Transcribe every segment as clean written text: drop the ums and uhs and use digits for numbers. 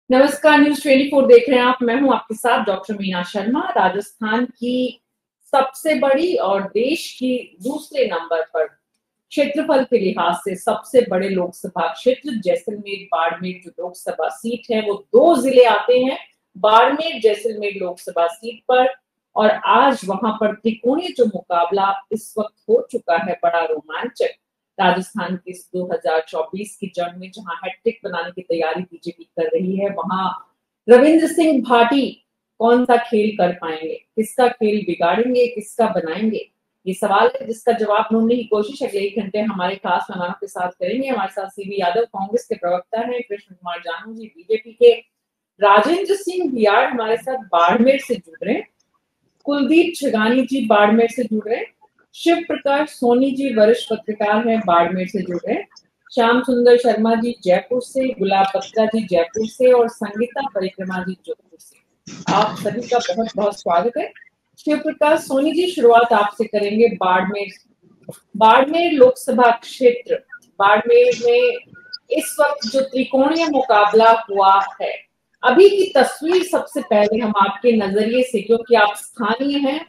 नमस्कार, न्यूज 24 देख रहे हैं आप। मैं हूं आपके साथ डॉक्टर मीना शर्मा। राजस्थान की सबसे बड़ी और देश की दूसरे नंबर पर क्षेत्रफल के लिहाज से सबसे बड़े लोकसभा क्षेत्र जैसलमेर बाड़मेर जो लोकसभा सीट है वो दो जिले आते हैं बाड़मेर जैसलमेर लोकसभा सीट पर। और आज वहां पर त्रिकोणीय जो मुकाबला इस वक्त हो चुका है बड़ा रोमांचक। राजस्थान की इस 2024 की जंग में जहां हैट्रिक बनाने की तैयारी बीजेपी कर रही है, वहां रविंद्र सिंह भाटी कौन सा खेल कर पाएंगे, किसका खेल बिगाड़ेंगे, किसका बनाएंगे, ये सवाल है जिसका जवाब ढूंढने की कोशिश अगले 1 घंटे हमारे खास मेहमानों के साथ करेंगे। हमारे साथ सीबी यादव कांग्रेस के प्रवक्ता हैं, कृष्ण कुमार जानू जी बीजेपी के, राजेंद्र सिंह बियाड़ हमारे साथ बाड़मेर से जुड़ रहे हैं, कुलदीप छगानी जी बाड़मेर से जुड़ रहे हैं, शिव प्रकाश सोनी जी वरिष्ठ पत्रकार हैं बाड़मेर से जुड़ रहे हैं, श्याम सुंदर शर्मा जी जयपुर से, गुलाब बत्रा जी जयपुर से और संगीता परिक्रमा जी जोधपुर से। आप सभी का बहुत बहुत स्वागत है। शिव प्रकाश सोनी जी, शुरुआत आपसे करेंगे। बाड़मेर लोकसभा क्षेत्र, बाड़मेर में इस वक्त जो त्रिकोणीय मुकाबला हुआ है, अभी की तस्वीर सबसे पहले हम आपके नजरिए से, क्योंकि आप स्थानीय हैं,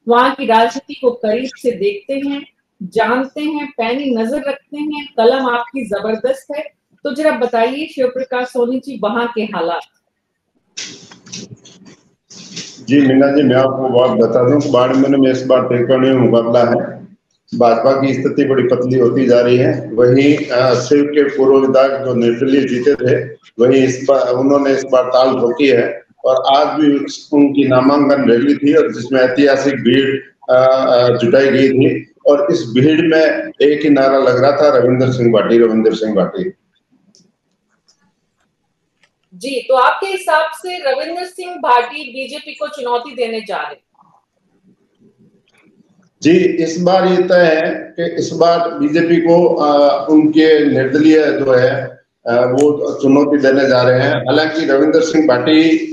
वहां की राजनीति को करीब से देखते हैं, जानते हैं, पैनी नजर रखते हैं, कलम आपकी जबरदस्त है, तो जरा बताइए शिव प्रकाश सोनी जी वहां के हालात। जी मीना जी, मैं आपको बात बता दूं कि बाड़मेर में इस बार त्रिकोणीय मुकाबला है। भाजपा की स्थिति बड़ी पतली होती जा रही है। वहीं शिव के पूर्व विधायक जो निर्दलीय जीते थे, वही इस बार उन्होंने इस बार ताल ठोकी है और आज भी उनकी नामांकन रैली थी और जिसमें ऐतिहासिक भीड़ जुटाई गई थी और इस भीड़ में एक ही नारा लग रहा था, रविंद्र सिंह भाटी, रविंद्र सिंह भाटी। जी, तो आपके हिसाब से रविंद्र सिंह भाटी बीजेपी को चुनौती देने जा रहे हैं? जी, इस बार ये तय है कि इस बार बीजेपी को उनके निर्दलीय जो है वो चुनौती देने जा रहे हैं। हालांकि रविंद्र सिंह भाटी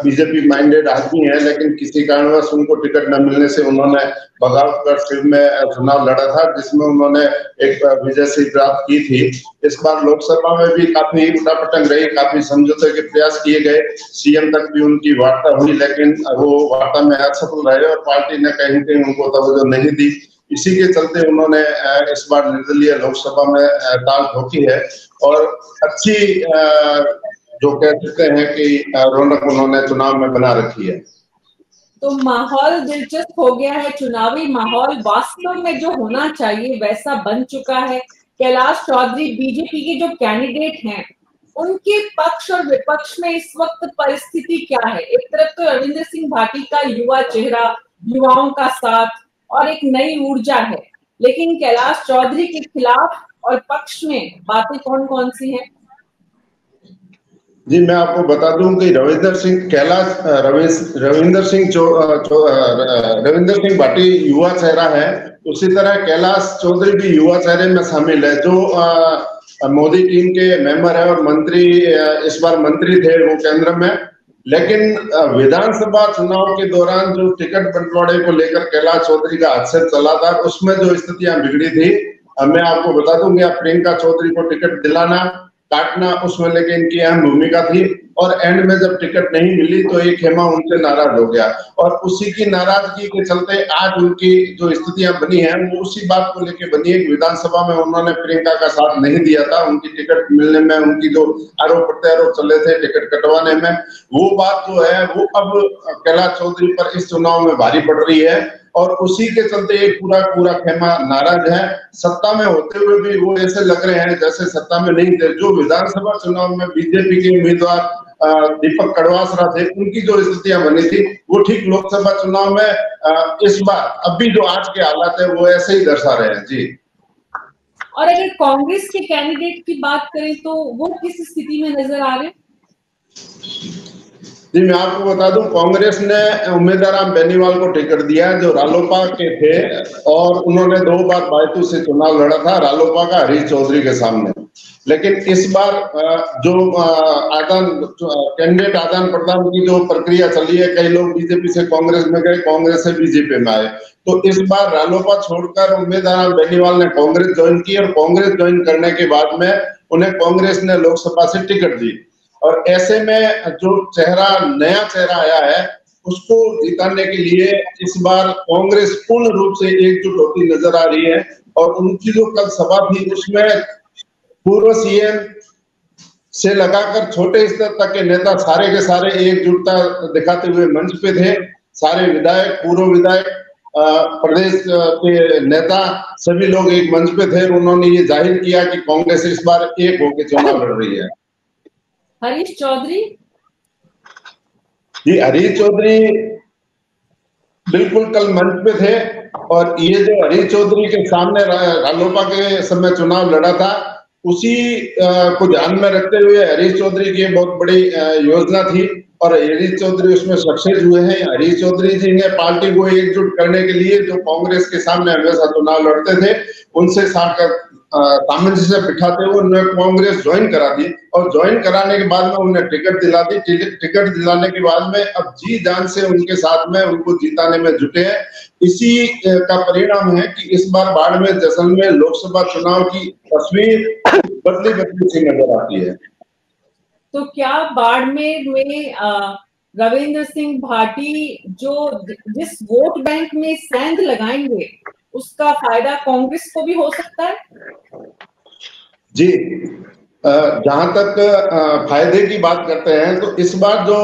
बीजेपी माइंडेड आदमी है, लेकिन किसी कारणवश उनको टिकट न मिलने से उन्होंने बगावत कर शिव में चुनाव लड़ा था, जिसमें उन्होंने एक विजय से प्राप्त की थी। इस बार लोकसभा में भी काफी उठापटक रही, काफी समझौते के प्रयास किए गए, सीएम तक भी उनकी वार्ता हुई, लेकिन वो वार्ता में असफल रहे और पार्टी ने कहीं कहीं उनको तवज्जो नहीं दी। इसी के चलते उन्होंने इस बार निर्दलीय लोकसभा में ताल ठोकी है और अच्छी जो कह सकते हैं कि रौनक उन्होंने चुनाव में बना रखी है। तो माहौल दिलचस्प हो गया है, चुनावी माहौल वास्तव में जो होना चाहिए वैसा बन चुका है। कैलाश चौधरी बीजेपी के जो कैंडिडेट हैं, उनके पक्ष और विपक्ष में इस वक्त परिस्थिति क्या है? एक तरफ तो रविंद्र सिंह भाटी का युवा चेहरा, युवाओं का साथ और एक नई ऊर्जा है, लेकिन कैलाश चौधरी के खिलाफ और पक्ष में बातें कौन कौन सी हैं? जी, मैं आपको बता दूं कि रविंद्र सिंह भाटी युवा चेहरा है, उसी तरह कैलाश चौधरी भी युवा चेहरे में शामिल है, जो मोदी टीम के मेंबर है और मंत्री, इस बार मंत्री थे वो केंद्र में। लेकिन विधानसभा चुनाव के दौरान जो टिकट बंटवारे को लेकर कैलाश चौधरी का आक्षेप चला था, उसमें जो स्थितियां बिगड़ी थी, मैं आपको बता दूं कि प्रियंका चौधरी को टिकट दिलाना काटना, उसमें लेके इनकी अहम भूमिका थी और एंड में जब टिकट नहीं मिली तो ये खेमा उनसे नाराज हो गया और उसी की नाराजगी के चलते आज उनकी जो स्थितियां बनी हैं वो उसी बात को लेके बनी है कि विधानसभा में उन्होंने प्रियंका का साथ नहीं दिया था। उनकी टिकट मिलने में उनकी जो आरोप प्रत्यारोप चले थे टिकट कटवाने में, वो बात जो है वो अब कैलाश चौधरी पर इस चुनाव में भारी पड़ रही है और उसी के चलते एक पूरा खेमा नाराज है। सत्ता में होते हुए भी वो ऐसे लग रहे हैं जैसे सत्ता में नहीं थे। जो विधानसभा चुनाव में बीजेपी के उम्मीदवार दीपक कड़वासरा थे, उनकी जो स्थितियां बनी थी वो ठीक लोकसभा चुनाव में इस बार अभी जो आज के हालात है वो ऐसे ही दर्शा रहे हैं। जी, और अगर कांग्रेस के कैंडिडेट की बात करें तो वो किस स्थिति में नजर आ रहे हैं? जी, मैं आपको बता दूं, कांग्रेस ने उम्मीदवार राम बेनीवाल को टिकट दिया जो रालोपा के थे और उन्होंने 2 बार बायतू से चुनाव लड़ा था रालोपा का हरीश चौधरी के सामने। लेकिन इस बार जो कैंडिडेट आदान प्रदान की जो प्रक्रिया चली है, कई लोग बीजेपी से कांग्रेस में गए, कांग्रेस से बीजेपी में आए, तो इस बार रालोपा छोड़कर उम्मीदवार बेनीवाल ने कांग्रेस ज्वाइन की और कांग्रेस ज्वाइन करने के बाद में उन्हें कांग्रेस ने लोकसभा से टिकट दी और ऐसे में जो नया चेहरा आया है उसको जिताने के लिए इस बार कांग्रेस पूर्ण रूप से एकजुट होती नजर आ रही है। और उनकी जो कल सभा थी उसमें पूर्व सीएम से लगाकर छोटे स्तर तक के नेता सारे के सारे एकजुटता दिखाते हुए मंच पे थे। सारे विधायक, पूर्व विधायक, प्रदेश के नेता सभी लोग एक मंच पे थे। उन्होंने ये जाहिर किया कि कांग्रेस इस बार एक होकर चुनाव लड़ रही है। हरीश चौधरी जी, हरीश चौधरी बिल्कुल कल मंच पे थे और ये जो हरीश चौधरी के सामने रालोपा के समय चुनाव लड़ा था उसी को ध्यान में रखते हुए हरीश चौधरी की बहुत बड़ी योजना थी और हरीश चौधरी उसमें सक्सेस हुए हैं। हरीश चौधरी जी ने पार्टी को एकजुट करने के लिए जो कांग्रेस के सामने हमेशा चुनाव लड़ते थे उनसे सामंजस्य बिठाते हुए उन्हें कांग्रेस ज्वाइन करा दी और ज्वाइन कराने के बाद में उन्हें टिकट दिला दी। टिकट दिलाने के बाद में अब जी जान से उनके साथ में उनको जिताने में जुटे हैं। इसी का परिणाम है कि इस बार बाड़मेर जैसलमेर लोकसभा चुनाव की तस्वीर बदली सी नजर आती है। तो क्या बाड़मेर में रविंद्र सिंह भाटी जो जिस वोट बैंक में सेंध लगाएंगे उसका फायदा कांग्रेस को भी हो सकता है? जी, जहां तक फायदे की बात करते हैं तो इस बार जो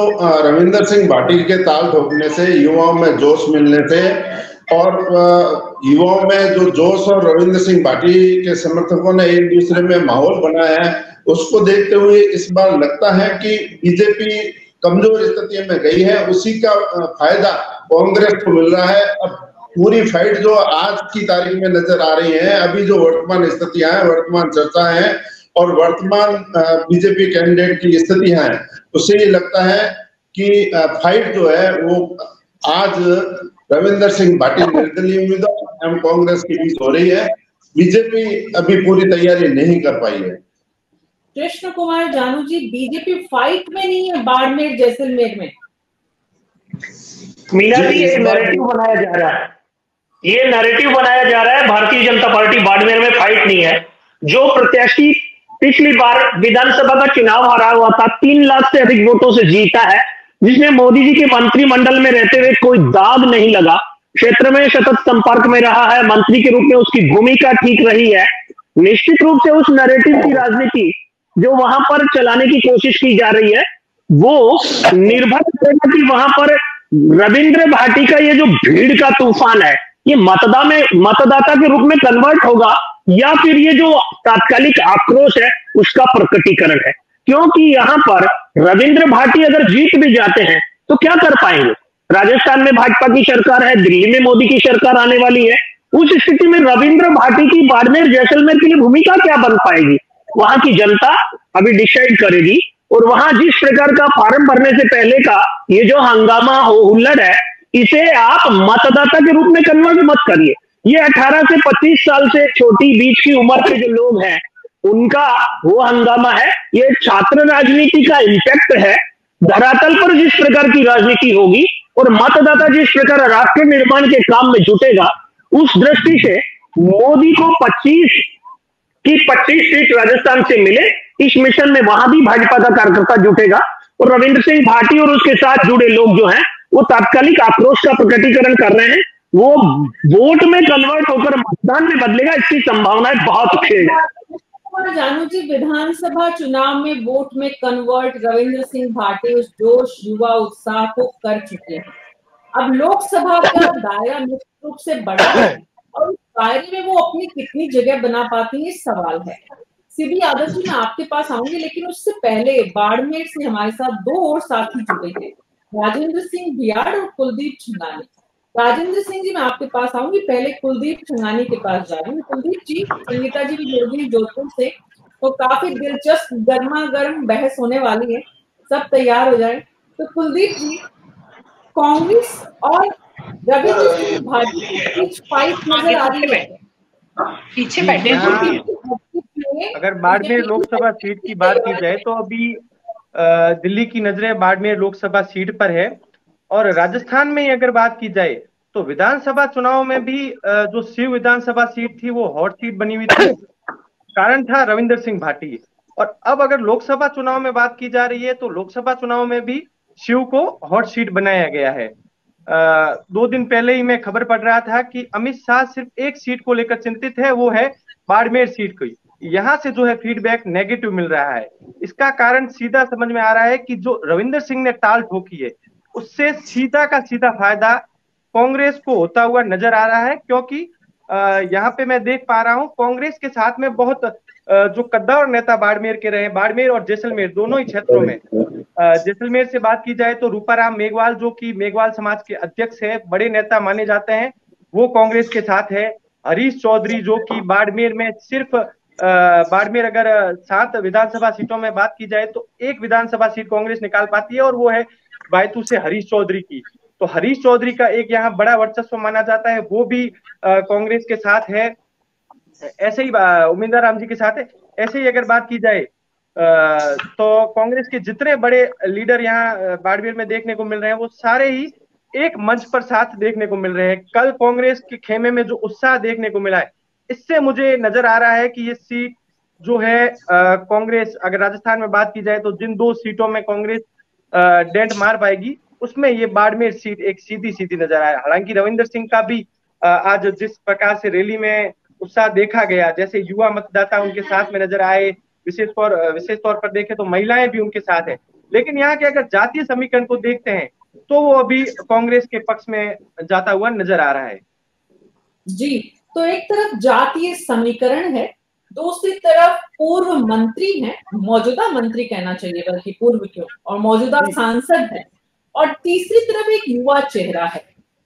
रविंद्र सिंह भाटी के ताल ठोकने से युवाओं में जोश मिलने से और युवाओं में जो जोश और रविंद्र सिंह भाटी के समर्थकों ने एक दूसरे में माहौल बनाया है उसको देखते हुए इस बार लगता है कि बीजेपी कमजोर स्थिति में गई है। उसी का फायदा कांग्रेस को मिल रहा है। अब पूरी फाइट जो आज की तारीख में नजर आ रही है, अभी जो वर्तमान स्थितियां हैं, वर्तमान चर्चा है और वर्तमान बीजेपी कैंडिडेट की स्थितियां हैं, उससे ये लगता है कि फाइट जो है वो आज रविंद्र सिंह भाटी निर्दलीय उम्मीदवार एवं कांग्रेस के बीच हो रही है। बीजेपी अभी पूरी तैयारी नहीं कर पाई है। कृष्ण कुमार जानू जी, बीजेपी फाइट में नहीं है बाड़मेर जैसलमेर में। मीना जी, एक नैरेटिव बनाया जा रहा है, ये नैरेटिव बनाया जा रहा है भारतीय जनता पार्टी बाड़मेर में फाइट नहीं है। जो प्रत्याशी पिछली बार विधानसभा का चुनाव हारा हुआ था, 3 लाख से अधिक वोटों से जीता है, जिसमें मोदी जी के मंत्रिमंडल में रहते हुए कोई दाग नहीं लगा, क्षेत्र में सतत संपर्क में रहा है, मंत्री के रूप में उसकी भूमिका ठीक रही है। निश्चित रूप से उस नैरेटिव की राजनीति जो वहां पर चलाने की कोशिश की जा रही है वो निर्भर करेगा कि वहां पर रविंद्र भाटी का ये जो भीड़ का तूफान है ये मतदाता के रूप में कन्वर्ट होगा या फिर ये जो तात्कालिक आक्रोश है उसका प्रकटीकरण है। क्योंकि यहां पर रविंद्र भाटी अगर जीत भी जाते हैं तो क्या कर पाएंगे? राजस्थान में भाजपा की सरकार है, दिल्ली में मोदी की सरकार आने वाली है। उस स्थिति में रविंद्र भाटी की बाड़मेर जैसलमेर के लिए भूमिका क्या बन पाएगी? वहां की जनता अभी डिसाइड करेगी। और वहां जिस प्रकार का फॉर्म भरने से पहले का ये जो हंगामा हुल्लड़ है इसे आप मतदाता के रूप में कन्वर्ट मत करिए। ये 18 से 25 साल से छोटी बीच की उम्र के जो लोग हैं उनका वो हंगामा है। ये छात्र राजनीति का इम्पैक्ट है। धरातल पर जिस प्रकार की राजनीति होगी और मतदाता जिस प्रकार राष्ट्र निर्माण के काम में जुटेगा, उस दृष्टि से मोदी को 25 सीट राजस्थान से मिले, इस मिशन में वहां भी भाजपा का कार्यकर्ता जुटेगा और रविंद्र सिंह भाटी और उसके साथ जुड़े लोग जो हैं वो तात्कालिक आक्रोश का प्रकटीकरण कर रहे हैं। वो वोट में कन्वर्ट होकर मतदान में बदलेगा, इसकी संभावनाएं बहुत खेल है। जानू जी, विधानसभा चुनाव में वोट में कन्वर्ट रविंद्र सिंह भाटी उस जोश युवा उत्साह को कर चुके हैं। अब लोकसभा का दायरा निश्चित रूप से बड़ा है और उस दायरे में वो अपनी कितनी जगह बना पाती है सवाल है। सीबी यादव जी, मैं आपके पास आऊंगी, लेकिन उससे पहले बाड़मेर से हमारे साथ 2 और साथी जुड़े हैं, राजेंद्र सिंह भियाड़ और कुलदीप छंगानी। राजेंद्र सिंह जी, मैं आपके पास आऊंगी, पहले कुलदीप छंगानी के पास जा रही हूँ। कुलदीप जी, संगीता जी भी जुड़ गई जोधपुर से, तो काफी दिलचस्प गर्मा गर्म बहस होने वाली है, सब तैयार हो जाए। तो कुलदीप जी, कांग्रेस और रविंद्र सिंह भाटी के बीच फाइट नजर आ रही है, पीछे बैठे। अगर बाड़मेर लोकसभा सीट की बात की जाए तो अभी दिल्ली की नजरें बाड़मेर लोकसभा सीट पर है और राजस्थान में अगर बात की जाए तो विधानसभा चुनाव में भी जो शिव विधानसभा सीट थी वो हॉट सीट बनी हुई थी। कारण था रविंद्र सिंह भाटी। और अब अगर लोकसभा चुनाव में बात की जा रही है तो लोकसभा चुनाव में भी शिव को हॉट सीट बनाया गया है। 2 दिन पहले ही मैं खबर पढ़ रहा था कि अमित शाह सिर्फ एक सीट को लेकर चिंतित है, वो है बाड़मेर सीट की। यहाँ से जो है फीडबैक नेगेटिव मिल रहा है। इसका कारण सीधा समझ में आ रहा है कि जो रविंदर सिंह ने टाल ठोकी है उससे सीधा का सीधा फायदा कांग्रेस को होता हुआ नजर आ रहा है, क्योंकि यहाँ पे मैं देख पा रहा हूँ कांग्रेस के साथ में बहुत जो कद्दावर नेता बाड़मेर के रहे, बाड़मेर और जैसलमेर दोनों ही क्षेत्रों में। जैसलमेर से बात की जाए तो रूपाराम मेघवाल जो कि मेघवाल समाज के अध्यक्ष है, बड़े नेता माने जाते हैं, वो कांग्रेस के साथ है। हरीश चौधरी जो कि बाड़मेर में सिर्फ बाड़मेर अगर 7 विधानसभा सीटों में बात की जाए तो 1 विधानसभा सीट कांग्रेस निकाल पाती है और वो है बायतू से हरीश चौधरी की। तो हरीश चौधरी का एक यहाँ बड़ा वर्चस्व माना जाता है, वो भी कांग्रेस के साथ है। ऐसे ही उम्मीदवार राम जी के साथ है। ऐसे ही अगर बात की जाए तो कांग्रेस के जितने बड़े लीडर यहाँ बाड़मेर में देखने को मिल रहे हैं वो सारे ही एक मंच पर साथ देखने को मिल रहे हैं। कल कांग्रेस के खेमे में जो उत्साह देखने को मिला है, इससे मुझे नजर आ रहा है कि ये सीट जो है कांग्रेस, अगर राजस्थान में बात की जाए तो जिन 2 सीटों में कांग्रेस डेंट मार पाएगी उसमें ये बाड़मेर सीट एक सीधी सीधी नजर आया। हालांकि रविंदर सिंह का भी आज जिस प्रकार से रैली में उत्साह देखा गया, जैसे युवा मतदाता उनके साथ में नजर आए, विशेष तौर पर देखें तो महिलाएं भी उनके साथ है। लेकिन यहाँ के अगर जातीय समीकरण को देखते हैं तो वो अभी कांग्रेस के पक्ष में जाता हुआ नजर आ रहा है। जी, तो एक तरफ जातीय समीकरण है, दूसरी तरफ पूर्व मंत्री हैं, मौजूदा मंत्री कहना चाहिए बल्कि पूर्व क्यों, और मौजूदा सांसद है, और तीसरी तरफ एक युवा चेहरा है।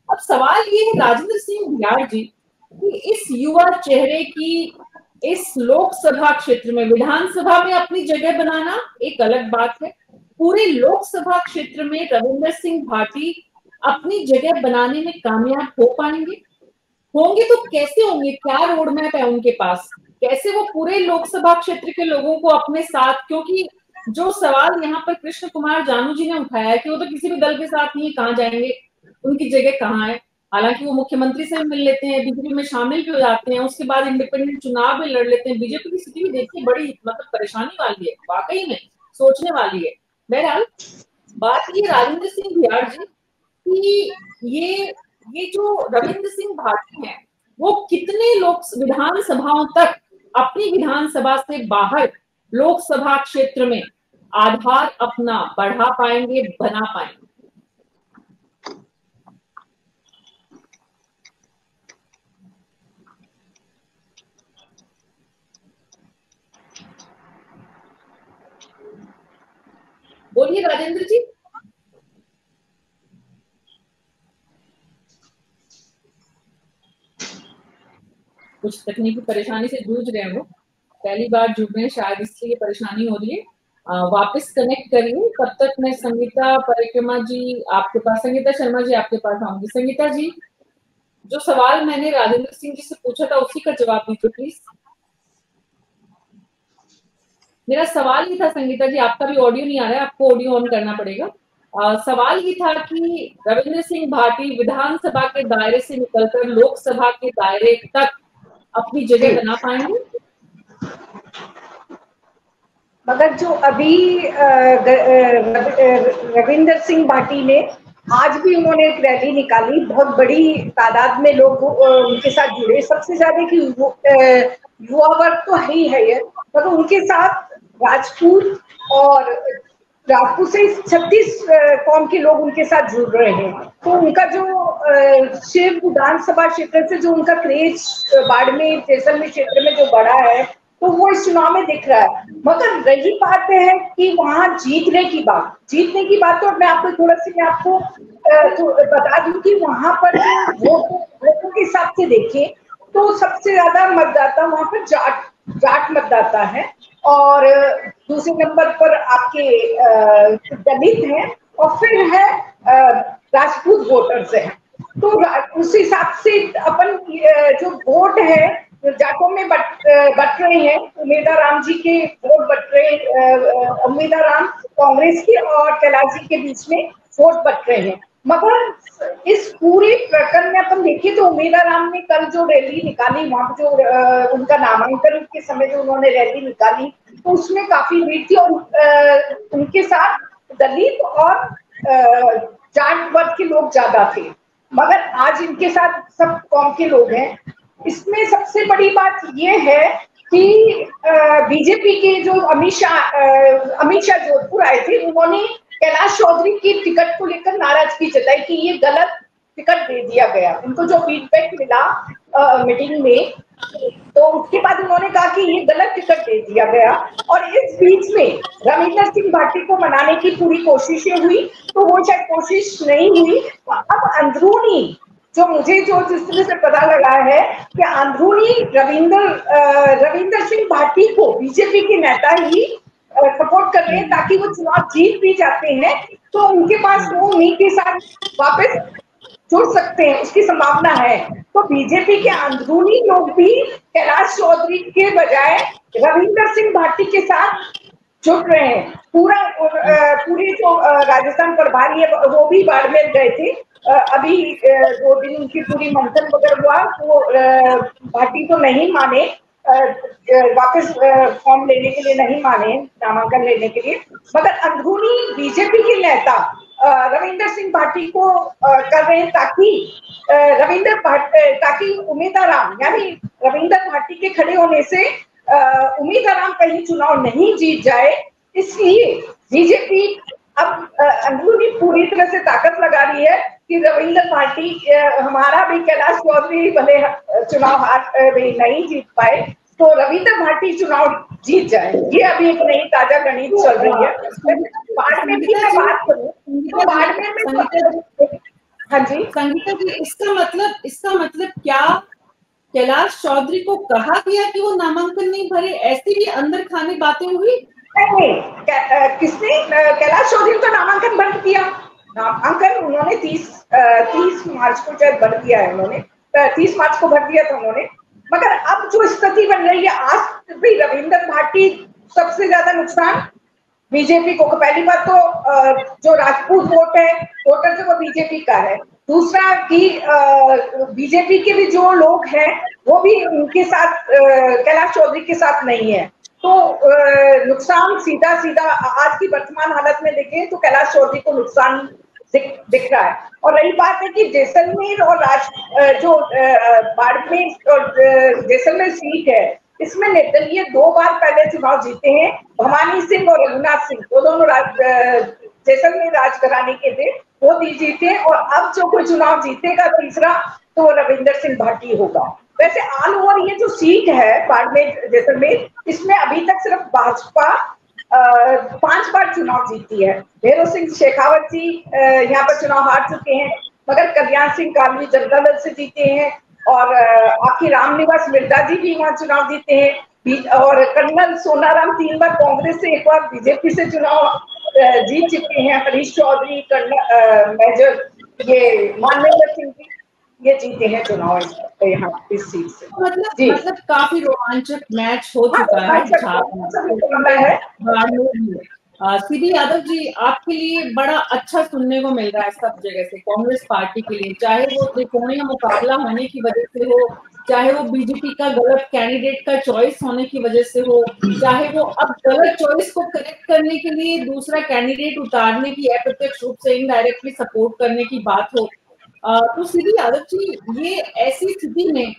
अब सवाल ये है राजेंद्र सिंह बिहार जी कि इस युवा चेहरे की इस लोकसभा क्षेत्र में, विधानसभा में अपनी जगह बनाना एक अलग बात है, पूरे लोकसभा क्षेत्र में रविंदर सिंह भाटी अपनी जगह बनाने में कामयाब हो पाएंगे? होंगे तो कैसे होंगे? क्या रोड मैप है उनके पास? कैसे वो पूरे लोकसभा क्षेत्र के लोगों को अपने साथ, क्योंकि जो सवाल यहाँ पर कृष्ण कुमार जानू जी ने उठाया है कि वो तो किसी भी दल के साथ नहीं, कहाँ जाएंगे, उनकी जगह कहाँ है? हालांकि वो मुख्यमंत्री से भी मिल लेते हैं, बीजेपी में शामिल भी हो जाते हैं, उसके बाद इंडिपेंडेंट चुनाव भी लड़ लेते हैं। बीजेपी की स्थिति भी देखिए बड़ी परेशानी वाली है, वाकई में सोचने वाली है। बहरहाल बात ये राजेंद्र सिंह बिहार जी कि ये जो रविंद्र सिंह भाटी हैं वो कितने लोक विधानसभाओं तक अपनी विधानसभा से बाहर लोकसभा क्षेत्र में आधार अपना बढ़ा पाएंगे, बना पाएंगे? बोलिए राजेंद्र जी। कुछ तकनीकी परेशानी से जूझ रहे हैं वो, पहली बार जुड़ रहे हैं शायद, इसलिए परेशानी हो रही है। वापस कनेक्ट करिए। तब तक मैं संगीता परिक्रमा जी आपके पास, संगीता शर्मा जी आपके पास आऊंगी। संगीता जी, जो सवाल मैंने राजेंद्र सिंह जी से पूछा था उसी का जवाब दीजिए प्लीज। मेरा सवाल ही था संगीता जी, आपका भी ऑडियो नहीं आ रहा है, आपको ऑडियो ऑन करना पड़ेगा। सवाल ही था कि रविंद्र सिंह भाटी विधानसभा के दायरे से निकलकर लोकसभा के दायरे तक अपनी जगह बना पाएंगे? मगर जो अभी रविंदर सिंह भाटी ने आज भी उन्होंने एक रैली निकाली, बहुत बड़ी तादाद में लोग उनके साथ जुड़े, सबसे ज्यादा कि युवा वर्ग तो ही है ये, मगर उनके साथ राजपूत और राजपूत से 36 कौम के लोग उनके साथ जुड़ रहे हैं। तो उनका जो शिव विधानसभा क्षेत्र से जो उनका क्रेज बाड़मेर जैसलमेर क्षेत्र में जो बढ़ा है तो वो इस चुनाव में दिख रहा है। मगर रही बात है कि वहां जीतने की बात तो मैं आपको थोड़ा सी तो बता दूं कि वहां पर वोटों के हिसाब से देखें तो सबसे ज्यादा मतदाता वहां पर जाट मतदाता है, और दूसरे नंबर पर आपके दलित हैं, और फिर है राजपूत वोटर्स हैं। तो उस हिसाब से अपन जो वोट है जाटों में बट रहे हैं। उम्मीदवार राम जी के वोट बट रहे, उम्मीदवार राम कांग्रेस के और कैलाश जी के बीच में वोट बट रहे हैं। मगर इस पूरे प्रकरण में अपन देखिए तो उमेदाराम ने कल जो रैली निकाली, वहां जो उनका नामांकन के समय जो उन्होंने रैली निकाली, तो उसमें काफी भीड़ थी और उनके साथ दलित और जाट वर्ग के लोग ज्यादा थे। मगर आज इनके साथ सब कौम के लोग हैं। इसमें सबसे बड़ी बात ये है कि बीजेपी के जो अमित शाह जोधपुर आए थे, उन्होंने कैलाश चौधरी की टिकट को लेकर नाराजगी जताई कि ये गलत टिकट दे दिया गया। उनको जो फीडबैक मिला मीटिंग में, तो उसके बाद उन्होंने कहा कि ये गलत टिकट दे दिया गया। और इस बीच में रविंदर सिंह भाटी को मनाने की पूरी कोशिशें हुई, तो वो शायद कोशिश नहीं हुई। अब अंदरूनी जिस तरह से पता लगा है कि अंदरूनी रविंदर सिंह भाटी को बीजेपी के नेता ही सपोर्ट कर रहे हैं, ताकि वो चुनाव जीत भी जाते हैं तो उनके पास वो उन्हीं के साथ वापस जुड़ सकते हैं, उसकी संभावना है। तो बीजेपी के अंदरूनी लोग भी कैलाश चौधरी के बजाय रविंदर सिंह भाटी के साथ जुड़ रहे हैं। पूरे जो राजस्थान प्रभारी है वो भी बाड़मेर गए थे। अभी 2 दिन उनकी पूरी मंथन वगैरह हुआ, तो भाटी तो नहीं माने, वापस फॉर्म लेने के लिए नहीं माने, नामांकन लेने के लिए। मगर अंदरूनी बीजेपी के नेता रविंदर सिंह भाटी को कर रहे हैं ताकि उमेदाराम यानी रविंदर भाटी के खड़े होने से उमेदाराम कहीं चुनाव नहीं जीत जाए। इसलिए बीजेपी अब अंदरूनी पूरी तरह से ताकत लगा रही है कि रविंदर भाटी, हमारा भी कैलाश चौधरी भले चुनाव नहीं जीत पाए, तो रविंदर भाटी चुनाव जीत जाए। ये अभी एक नई ताजा गणित चल रही है। बाड़मेर की मैं बात करूं तो बाड़मेर में, हाँ जी संगीता जी, इसका मतलब क्या कैलाश चौधरी को कहा गया कि वो नामांकन नहीं भरे? ऐसी भी अंदर खाने बातें हुई? नहीं, किसने? कैलाश चौधरी तो नामांकन भर दिया। नामांकन उन्होंने 30 मार्च को शायद भर दिया है, उन्होंने 30 मार्च को भर दिया था उन्होंने। मगर अब जो स्थिति बन रही है, आज भी रविंदर भाटी सबसे ज्यादा नुकसान बीजेपी को। पहली बात तो जो राजपूत वोटर जो वो बीजेपी का है। दूसरा कि बीजेपी के भी जो लोग हैं वो भी उनके साथ, कैलाश चौधरी के साथ नहीं है। तो नुकसान सीधा आज की वर्तमान हालत में देखें तो कैलाश चौधरी को नुकसान दिख रहा है। और रही बात है कि जैसलमेर और बाड़मेर और जैसलमेर सीट है, इसमें निर्दलीय 2 बार पहले चुनाव जीते हैं, भवानी सिंह और रघुनाथ सिंह, वो दोनों जैसलमेर राजघराने के थे, वो जीते। और अब जो कोई चुनाव जीतेगा तीसरा, तो वो रविंदर सिंह भाटी होगा। वैसे ऑल ओवर ये जो सीट है बाड़मेर जैसलमेर, इसमें अभी तक सिर्फ भाजपा 5 बार चुनाव जीती है। भैरव सिंह शेखावत जी यहाँ पर चुनाव हार चुके हैं, मगर कल्याण सिंह कालवी जनता दल से जीते हैं, और आपकी रामनिवास मिर्जा जी भी वहां चुनाव जीते हैं। और कर्नल सोनाराम 3 बार कांग्रेस से, 1 बार बीजेपी से चुनाव जीत चुके हैं। हरीश चौधरी, मेजर ये मानवेंद्र सिंह जी, ये जीते हैं चुनाव यहाँ इस सीट से। मतलब काफी रोमांचक मैच हो चुका है। सीधी यादव जी, आपके लिए बड़ा अच्छा सुनने को मिल रहा है सब जगह से कांग्रेस पार्टी के लिए, चाहे वो त्रिकोणीय मुकाबला होने की वजह से हो, चाहे वो बीजेपी का गलत कैंडिडेट का चॉइस होने की वजह से हो, चाहे वो अब गलत चॉइस को करेक्ट करने के लिए दूसरा कैंडिडेट उतारने की अप्रत्यक्ष रूप से इनडायरेक्टली सपोर्ट करने की बात हो। तो सीधी यादव जी, ये ऐसी स्थिति में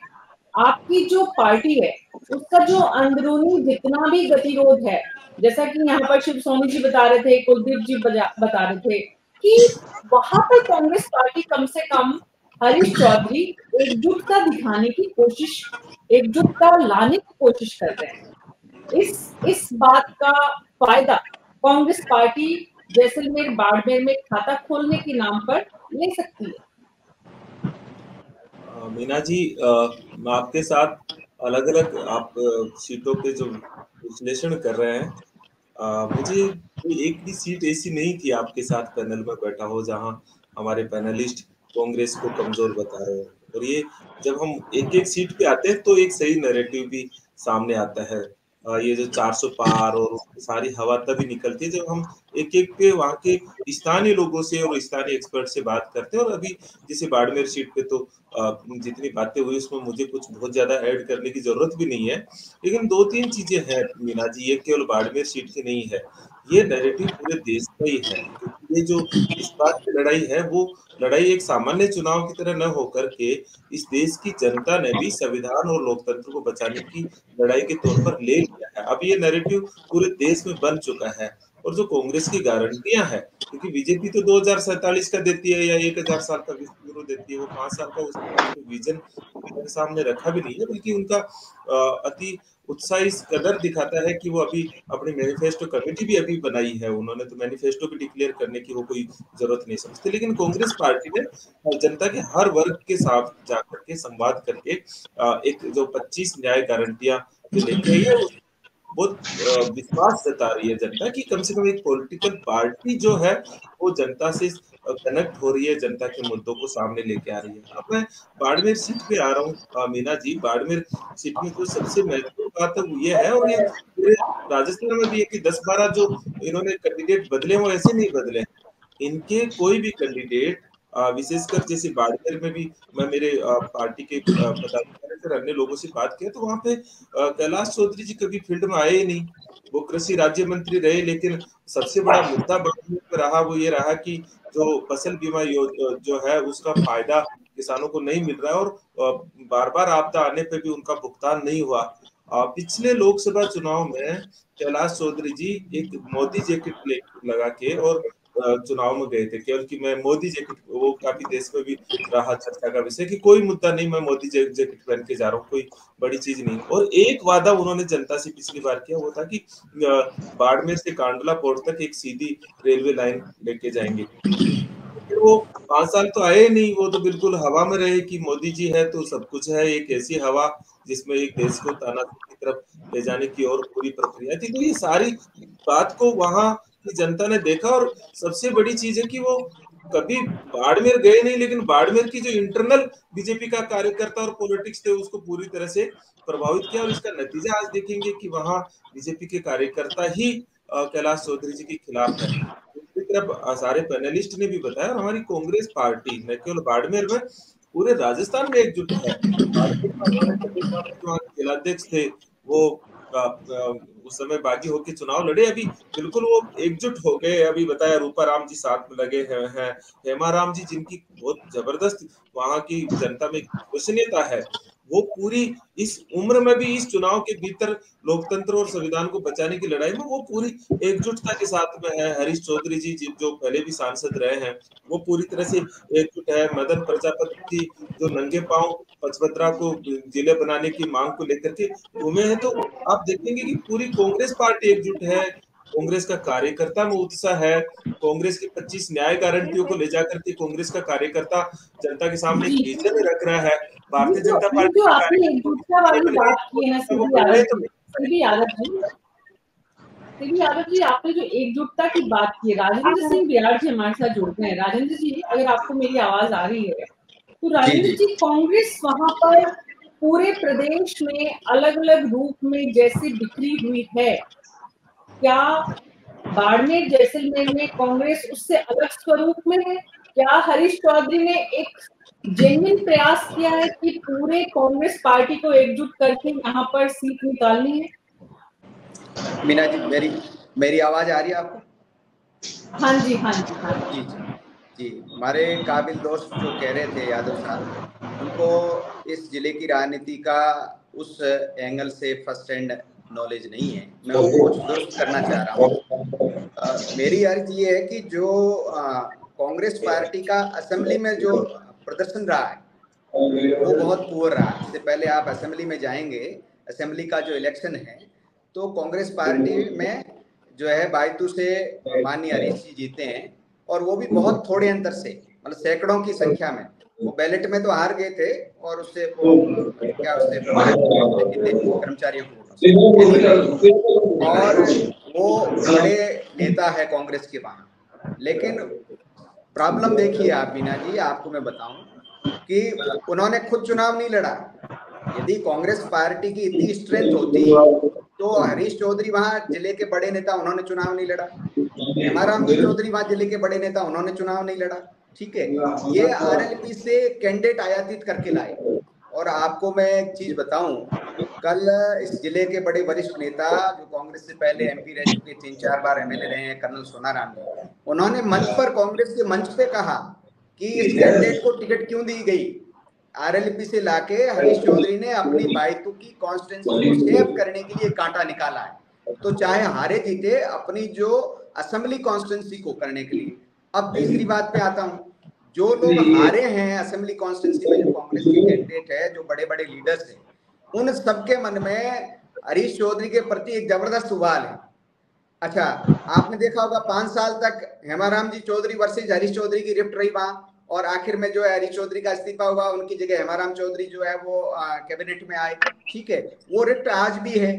आपकी जो पार्टी है उसका जो अंदरूनी जितना भी गतिरोध है, जैसा कि यहाँ पर शिव सोनी जी बता रहे थे, कुलदीप जी बता रहे थे कि वहां पर कांग्रेस पार्टी कम से कम हरीश चौधरी एकजुटता दिखाने की कोशिश, एकजुटता लाने की कोशिश कर रहे हैं। इस बात का फायदा कांग्रेस पार्टी जैसलमेर बाड़मेर में खाता खोलने के नाम पर ले सकती है। मीना जी, मैं आपके साथ अलग अलग आप सीटों पे जो विश्लेषण कर रहे हैं, मुझे एक भी सीट ऐसी नहीं थी आपके साथ पैनल में बैठा हो जहां हमारे पैनलिस्ट कांग्रेस को कमजोर बता रहे हैं। और ये जब हम एक एक सीट पे आते हैं तो एक सही नैरेटिव भी सामने आता है। ये जो 400 पार और सारी हवा तभी निकलती है जब हम एक एक पे वहाँ के स्थानीय लोगों से और स्थानीय एक्सपर्ट से बात करते हैं। और अभी जैसे बाड़मेर सीट पे तो जितनी बातें हुई उसमें मुझे कुछ बहुत ज्यादा ऐड करने की जरूरत भी नहीं है, लेकिन 2-3 चीजें हैं मीना जी, ये केवल बाड़मेर सीट की नहीं है, ये नैरेटिव पूरे देश का ही है। क्योंकि ये जो इस बात की लड़ाई है वो लड़ाई एक सामान्य चुनाव की तरह न होकर के इस देश की जनता ने भी संविधान और लोकतंत्र को बचाने की लड़ाई के तौर पर ले लिया है। अब ये नैरेटिव पूरे देश में बन चुका है। और जो कांग्रेस की गारंटियां हैं, क्योंकि बीजेपी तो 2047 का देती है या 1000 साल का विश्व देती है, वो 5 साल का उसका विजन मेरे सामने रखा भी नहीं है, बल्कि उनका अति उत्साह इस कदर दिखाता है कि वो अभी अपनी मैनिफेस्टो कमेटी भी अभी बनाई है उन्होंने, तो मैनिफेस्टो भी डिक्लेयर करने की वो कोई जरूरत नहीं समझते। लेकिन कांग्रेस पार्टी ने जनता के हर वर्ग के साथ जाकर के संवाद करके एक जो 25 न्याय गारंटियां जो लेके आई है बहुत विश्वास जता रही है जनता की कम से कम एक पॉलिटिकल पार्टी जो है वो जनता से कनेक्ट हो रही है, जनता के मुद्दों को सामने लेके आ रही है। अब मैं बाड़मेर सीट पे आ रहा हूँ मीना जी। बाड़मेर सीट में जो सबसे महत्वपूर्ण बात है वो ये है, और ये पूरे राजस्थान में भी है कि 10-12 जो इन्होंने कैंडिडेट बदले वो ऐसे नहीं बदले, इनके कोई भी कैंडिडेट विशेषकर जैसे बाड़मेर में भी मैं मेरे पार्टी के पदाधिकारी और अन्य लोगों से बात किया तो वहां पे कैलाश चौधरी जी कभी फील्ड में आए ही नहीं। वो कृषि राज्य मंत्री रहे, लेकिन सबसे बड़ा मुद्दा बाड़मेर में रहा वो ये रहा कि जो फसल बीमा जो है उसका फायदा किसानों को नहीं मिल रहा है, और बार बार आपदा आने पे भी उनका भुगतान नहीं हुआ। पिछले लोकसभा चुनाव में कैलाश चौधरी जी एक मोदी जैकेट लगा के और चुनाव में गए थे, केवल कि मैं मोदी जैकेट, वो काफी देश में भी रहा चर्चा का विषय कि कोई मुद्दा नहीं, मैं मोदी जैकेट पहन के जा रहा हूँ, कोई बड़ी चीज नहीं। और एक वादा उन्होंने जनता से पिछली बार किया, वो था कि बाड़मेर से कांडला पोर्ट तक एक सीधी रेलवे लाइन लेके जाएंगे। फिर वो 5 साल तो आए नहीं, वो तो बिल्कुल हवा में रहे कि मोदी जी है तो सब कुछ है, एक ऐसी हवा जिसमें एक देश को तानाशाही की तरफ ले जाने की और पूरी प्रक्रिया थी। तो ये सारी बात को वहां की जनता ने देखा, और सबसे बड़ी चीज है कि वो कभी बाड़मेर गए नहीं, लेकिन बाड़मेर की जो इंटरनल बीजेपी का कार्यकर्ता और पॉलिटिक्स थे उसको पूरी तरह से प्रभावित किया। और इसका नतीजा आज देखेंगे कि वहां बीजेपी के कार्यकर्ता ही कैलाश चौधरी जी के खिलाफ है। दूसरी तरफ सारे पैनलिस्ट ने भी बताया, और हमारी कांग्रेस पार्टी न केवल बाड़मेर में पूरे राजस्थान में एकजुट है। जिलाध्यक्ष थे वो उस समय बागी होकर चुनाव लड़े, अभी बिल्कुल वो एकजुट हो गए। अभी बताया रूपा राम जी साथ में लगे हैं, हेमा राम जी जिनकी बहुत जबरदस्त वहां की जनता में विश्वसनीयता है, वो पूरी इस उम्र में भी इस चुनाव के भीतर लोकतंत्र और संविधान को बचाने की लड़ाई में वो पूरी एकजुटता के साथ में है। हरीश चौधरी जी जो पहले भी सांसद रहे हैं वो पूरी तरह से एकजुट है। मदन प्रजापति जो नंगे पांव पचपदरा को जिले बनाने की मांग को लेकर के घूमे हैं, तो आप देखेंगे कि पूरी कांग्रेस पार्टी एकजुट है। कांग्रेस का कार्यकर्ता में उत्साह है। कांग्रेस की 25 न्याय गारंटियों को ले जाकर के कांग्रेस का कार्यकर्ता जनता के सामने एक विजन रख रहा है। भारतीय जनता पार्टी जो आपने एकजुटता वाली बात की है ना सीबी यादव जी, आपने जो एकजुटता की बात की है, राजेंद्र सिंह बिराड़ जी हमारे साथ जुड़ते हैं। राजेंद्र जी, अगर आपको मेरी आवाज आ रही है तो राजेंद्र जी, कांग्रेस वहां पर पूरे प्रदेश में अलग अलग रूप में जैसे बिखरी हुई है, क्या बाड़मेर जैसलमेर में कांग्रेस उससे अलग स्वरूप में है? क्या हरीश चौधरी ने एक जेन्युइन प्रयास किया है कि पूरे कांग्रेस पार्टी को एकजुट करके यहाँ पर सीट निकालनी है? मीना जी, मेरी आवाज आ रही है आपको? हाँ जी, हाँ जी, हाँ जी, जी। हमारे काबिल दोस्त जो कह रहे थे यादव साहब, उनको इस जिले की राजनीति का उस एंगल से फर्स्ट हैंड नॉलेज नहीं है। मैं उनको कुछ दुरुस्त करना चाह रहा हूँ। मेरी अर्ज ये है कि जो कांग्रेस पार्टी का असेंबली में जो प्रदर्शन रहा है वो बहुत पुअर रहा। इससे पहले आप असेंबली में जाएंगे, असेंबली का जो इलेक्शन है तो कांग्रेस पार्टी में जो है बायतू से माननीय हरीश जी जीते हैं, और वो भी बहुत थोड़े अंतर से, मतलब सैकड़ों की संख्या में। वो बैलेट में तो हार गए थे और उससे क्या उससे कर्मचारियों को, और वो बड़े नेता है कांग्रेस के वहां। लेकिन प्रॉब्लम देखिए आप मीना जी, आपको मैं बताऊं कि उन्होंने खुद चुनाव नहीं लड़ा। यदि कांग्रेस पार्टी की इतनी स्ट्रेंथ होती तो हरीश चौधरी वहां जिले के बड़े नेता, उन्होंने चुनाव नहीं लड़ा। हेमाराम जी चौधरी वहां जिले के बड़े नेता, उन्होंने चुनाव नहीं लड़ा। ठीक है, ये आरएलपी से कैंडिडेट आयातित करके लाए। और आपको मैं एक चीज बताऊं, कल इस जिले के बड़े वरिष्ठ नेता जो कांग्रेस से पहले एमपी रह चुके, 3-4 बार एमएलए रहे हैं, कर्नल सोनाराम जी, उन्होंने मंच पर, कांग्रेस के मंच पे कहा कि इस कैंडिडेट को टिकट क्यों दी गई। आरएलपी से लाके हरीश चौधरी ने अपनी बाइतू की कॉन्स्टिट्यूंसी को सेव करने के लिए कांटा निकाला है। तो चाहे हारे जीते, अपनी जो असेंबली कॉन्स्टिट्यूंसी को करने के लिए। अब तीसरी बात पे आता हूँ, जो लोग हारे हैं असेंबली कॉन्स्टिट्यूंसी में, जो कांग्रेस के कैंडिडेट है, जो बड़े बड़े लीडर्स हैं, उन सबके मन में हरीश चौधरी के प्रति एक जबरदस्त उबाल है। अच्छा, आपने देखा होगा 5 साल तक हेमाराम जी चौधरी वर्सेज हरीश चौधरी की रिफ्ट रही वहां, और आखिर में जो है हरीश चौधरी का इस्तीफा हुआ, उनकी जगह हेमाराम चौधरी जो है वो कैबिनेट में आए। ठीक है, वो रिफ्ट आज भी है।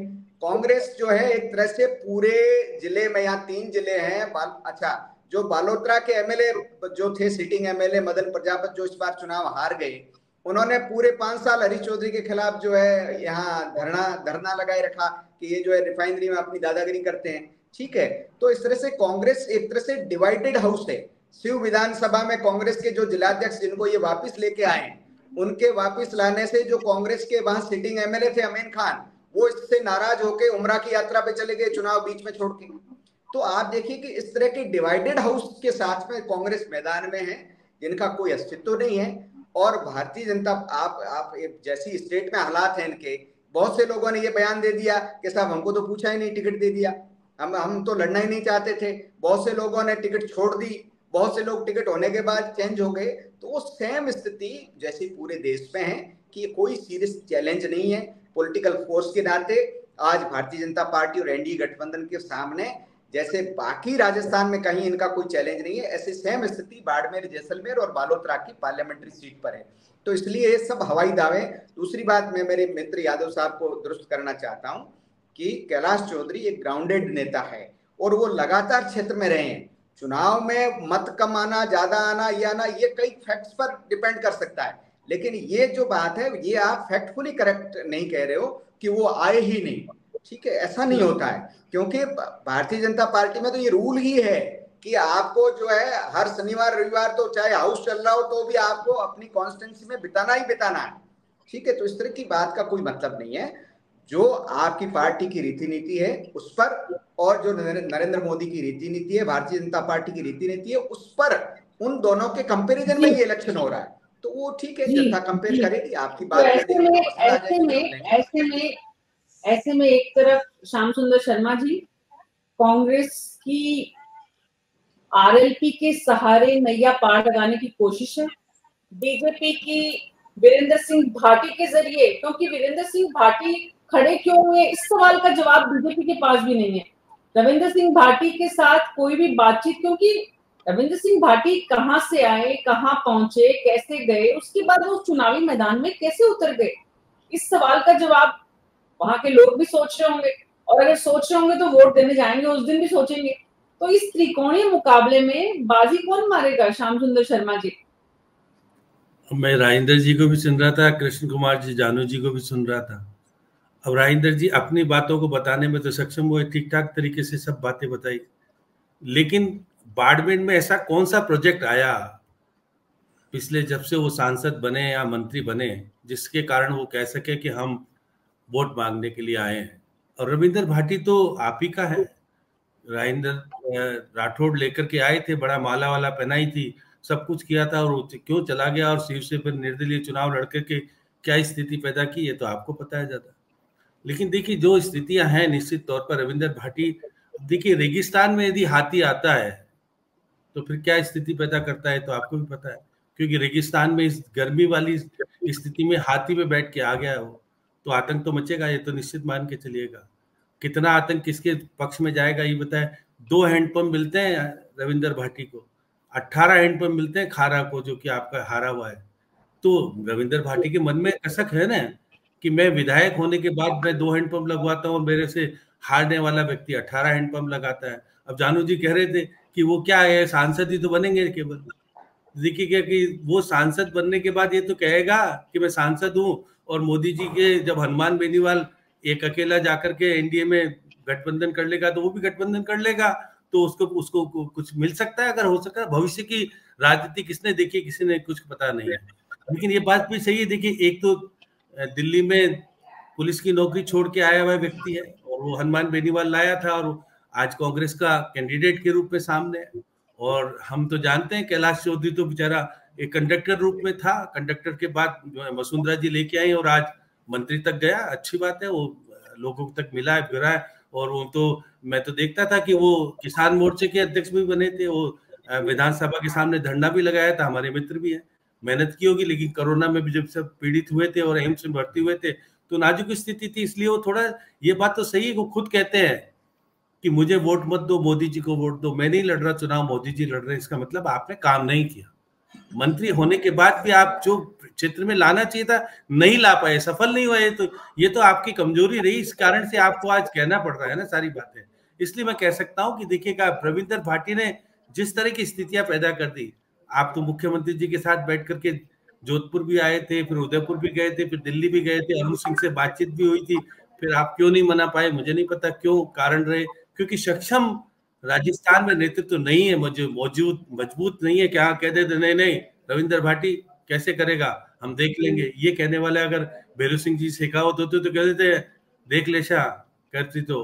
कांग्रेस जो है एक तरह से पूरे जिले में, यहाँ 3 जिले हैं, अच्छा, जो बालोतरा के एमएलए जो थे, सिटिंग एमएलए मदन प्रजापत, जो इस बार चुनाव हार गए, उन्होंने पूरे 5 साल हरीश चौधरी के खिलाफ जो है यहाँ धरना लगाए रखा कि ये जो है रिफाइनरी में अपनी दादागिरी करते हैं। ठीक है, तो इस तरह से कांग्रेस एक तरह से डिवाइडेड हाउस है। शिव विधानसभा में कांग्रेस के जो जिलाध्यक्ष जिनको ये वापस लेके आए, उनके वापस लाने से जो कांग्रेस के वहां सिटिंग एमएलए थे अमीन खान, वो इससे नाराज होकर उमरा की यात्रा पे चले गए, चुनाव बीच में छोड़ के। तो आप देखिए कि इस तरह के डिवाइडेड हाउस के साथ में कांग्रेस मैदान में है, जिनका कोई अस्तित्व नहीं है। और भारतीय जनता, आप जैसी स्टेट में हालात हैं इनके, बहुत से लोगों ने ये बयान दे दिया कि साहब हमको तो पूछा ही नहीं, टिकट दे दिया, हम तो लड़ना ही नहीं चाहते थे। बहुत से लोगों ने टिकट छोड़ दी, बहुत से लोग टिकट होने के बाद चेंज हो गए। तो वो सेम स्थिति जैसी पूरे देश में है कि कोई सीरियस चैलेंज नहीं है। पॉलिटिकल फोर्स के नाते आज भारतीय जनता पार्टी और एनडीए गठबंधन के सामने, जैसे बाकी राजस्थान में कहीं इनका कोई चैलेंज नहीं है, ऐसी सेम स्थिति बाड़मेर, जैसलमेर और बालोतरा की पार्लियामेंट्री सीट पर है। तो इसलिए ये सब हवाई दावे। दूसरी बात, मैं मेरे मित्र यादव साहब को दुरुस्त करना चाहता हूं कि कैलाश चौधरी एक ग्राउंडेड नेता है और वो लगातार क्षेत्र में रहे हैं। चुनाव में मत कम आना, ज्यादा आना, ये आना, ये कई फैक्ट्स पर डिपेंड कर सकता है, लेकिन ये जो बात है, ये आप फैक्टफुली करेक्ट नहीं कह रहे हो कि वो आए ही नहीं। ठीक है, ऐसा नहीं होता है, क्योंकि भारतीय जनता पार्टी में तो ये रूल ही है कि आपको जो है हर शनिवार रविवार, तो चाहे हाउस चल रहा हो तो भी आपको अपनी कॉन्स्टिट्यूंसी में बिताना ही बिताना है। ठीक है, तो इस तरह की बात का कोई मतलब नहीं है। जो आपकी पार्टी की रीति नीति है उस पर, और जो नरेंद्र मोदी की रीति नीति है, भारतीय जनता पार्टी की रीति नीति है, उस पर, उन दोनों के कंपैरिजन में ये इलेक्शन हो रहा है। तो वो ठीक है, जनता कंपेयर करेगी, आपकी बात। ऐसे में एक तरफ श्याम सुंदर शर्मा जी, कांग्रेस की आरएलपी के सहारे नैया पार लगाने की कोशिश है, बीजेपी की वीरेंद्र सिंह भाटी के जरिए, क्योंकि वीरेंद्र सिंह भाटी खड़े क्यों हुए, इस सवाल का जवाब बीजेपी के पास भी नहीं है। रविंद्र सिंह भाटी के साथ कोई भी बातचीत, क्योंकि रविंद्र सिंह भाटी कहां से आए, कहां पहुंचे, कैसे गए, उसके बाद वो चुनावी मैदान में कैसे उतर गए, इस सवाल का जवाब वहां के लोग भी सोच रहे होंगे, और अगर सोच रहे होंगे तो वोट देने जाएंगे उस दिन भी सोचेंगे। तो इस त्रिकोणीय मुकाबले में बाजी कौन मारेगा, श्याम सुंदर शर्मा जी? मैं राजेंद्र जी को भी सुन रहा था, कृष्ण कुमार जी, जानू जी को भी सुन रहा था। अब राजेंद्र जी अपनी बातों को बताने में तो सक्षम हुए, ठीक ठाक तरीके से सब बातें बताई, लेकिन बाड़मेर में ऐसा कौन सा प्रोजेक्ट आया पिछले, जब से वो सांसद बने या मंत्री बने, जिसके कारण वो कह सके कि हम वोट मांगने के लिए आए हैं? और रविंद्र भाटी तो आप ही का है, राजेंद्र राठौड़ लेकर के आए थे, बड़ा माला वाला पहनाई थी, सब कुछ किया था, और क्यों चला गया और शिव से फिर निर्दलीय चुनाव लड़कर के क्या स्थिति पैदा की, ये तो आपको पता है ज्यादा। लेकिन देखिए जो स्थितियां हैं, निश्चित तौर पर रविंद्र भाटी, देखिए रेगिस्तान में यदि हाथी आता है तो फिर क्या स्थिति पैदा करता है तो आपको भी पता है, क्योंकि रेगिस्तान में इस गर्मी वाली स्थिति में हाथी में बैठ के आ गया हो तो आतंक तो मचेगा, ये तो निश्चित मान के चलिएगा। कितना आतंक किसके पक्ष में जाएगा ये बताए। 2 हैंडपंप मिलते हैं रविंद्र भाटी को, 18 हैंडपंप मिलते हैं खारा को, जो कि आपका हारा हुआ है। तो रविंद्र भाटी के मन में कसक है ना कि मैं विधायक होने के बाद मैं 2 हैंडपंप लगवाता हूँ, मेरे से हारने वाला व्यक्ति 18 हैंडपंप लगाता है। अब जानू जी कह रहे थे कि वो क्या है, सांसद ही तो बनेंगे केवल। देखिए क्या कि वो सांसद बनने के बाद ये तो कहेगा कि मैं सांसद हूँ, और मोदी जी के जब हनुमान बेनीवाल एक अकेला जाकर के एनडीए में गठबंधन कर लेगा तो वो भी गठबंधन कर लेगा, तो उसको कुछ मिल सकता है, अगर हो सकता है। भविष्य की राजनीति किसने देखी, किसी ने कुछ पता नहीं है। लेकिन ये बात भी सही है, देखिए एक तो दिल्ली में पुलिस की नौकरी छोड़ के आया हुआ व्यक्ति है और वो हनुमान बेनीवाल लाया था और आज कांग्रेस का कैंडिडेट के रूप में सामने है। और हम तो जानते हैं कैलाश चौधरी तो बेचारा एक कंडक्टर रूप में था, कंडक्टर के बाद वसुंधरा जी लेके आई और आज मंत्री तक गया, अच्छी बात है, वो लोगों तक मिला है, फिरा है। और वो तो मैं तो देखता था कि वो किसान मोर्चे के अध्यक्ष भी बने थे, वो विधानसभा के सामने धरना भी लगाया था, हमारे मित्र भी है, मेहनत की होगी। लेकिन कोरोना में भी जब सब पीड़ित हुए थे और एम्स में भर्ती हुए थे तो नाजुक स्थिति थी, इसलिए वो थोड़ा, ये बात तो सही है, वो खुद कहते हैं कि मुझे वोट मत दो, मोदी जी को वोट दो, मैं नहीं लड़ रहा चुनाव, मोदी जी लड़ रहे हैं। इसका मतलब आपने काम नहीं किया, मंत्री होने के बाद भी आप जो क्षेत्र में लाना चाहिए था नहीं ला पाए, सफल नहीं हुए, तो ये तो आपकी कमजोरी रही, इस कारण से आपको आज कहना पड़ रहा है ना सारी बातें। इसलिए मैं कह सकता हूं कि देखिएगा, रविंदर भाटी ने जिस तरह की स्थितियां पैदा कर दी, आप तो मुख्यमंत्री जी के साथ बैठ करके जोधपुर भी आए थे, फिर उदयपुर भी गए थे, फिर दिल्ली भी गए थे, अरुण सिंह से बातचीत भी हुई थी, फिर आप क्यों नहीं मना पाए, मुझे नहीं पता क्यों कारण रहे, क्योंकि सक्षम राजस्थान में नेतृत्व नहीं है, मुझे मजबूत नहीं है। क्या कहते थे, नहीं नहीं रविंदर भाटी कैसे करेगा, हम देख लेंगे, ये कहने वाले अगर भैरू सिंह जी शेखावत होते तो कहते थे देख ले शाह करती तो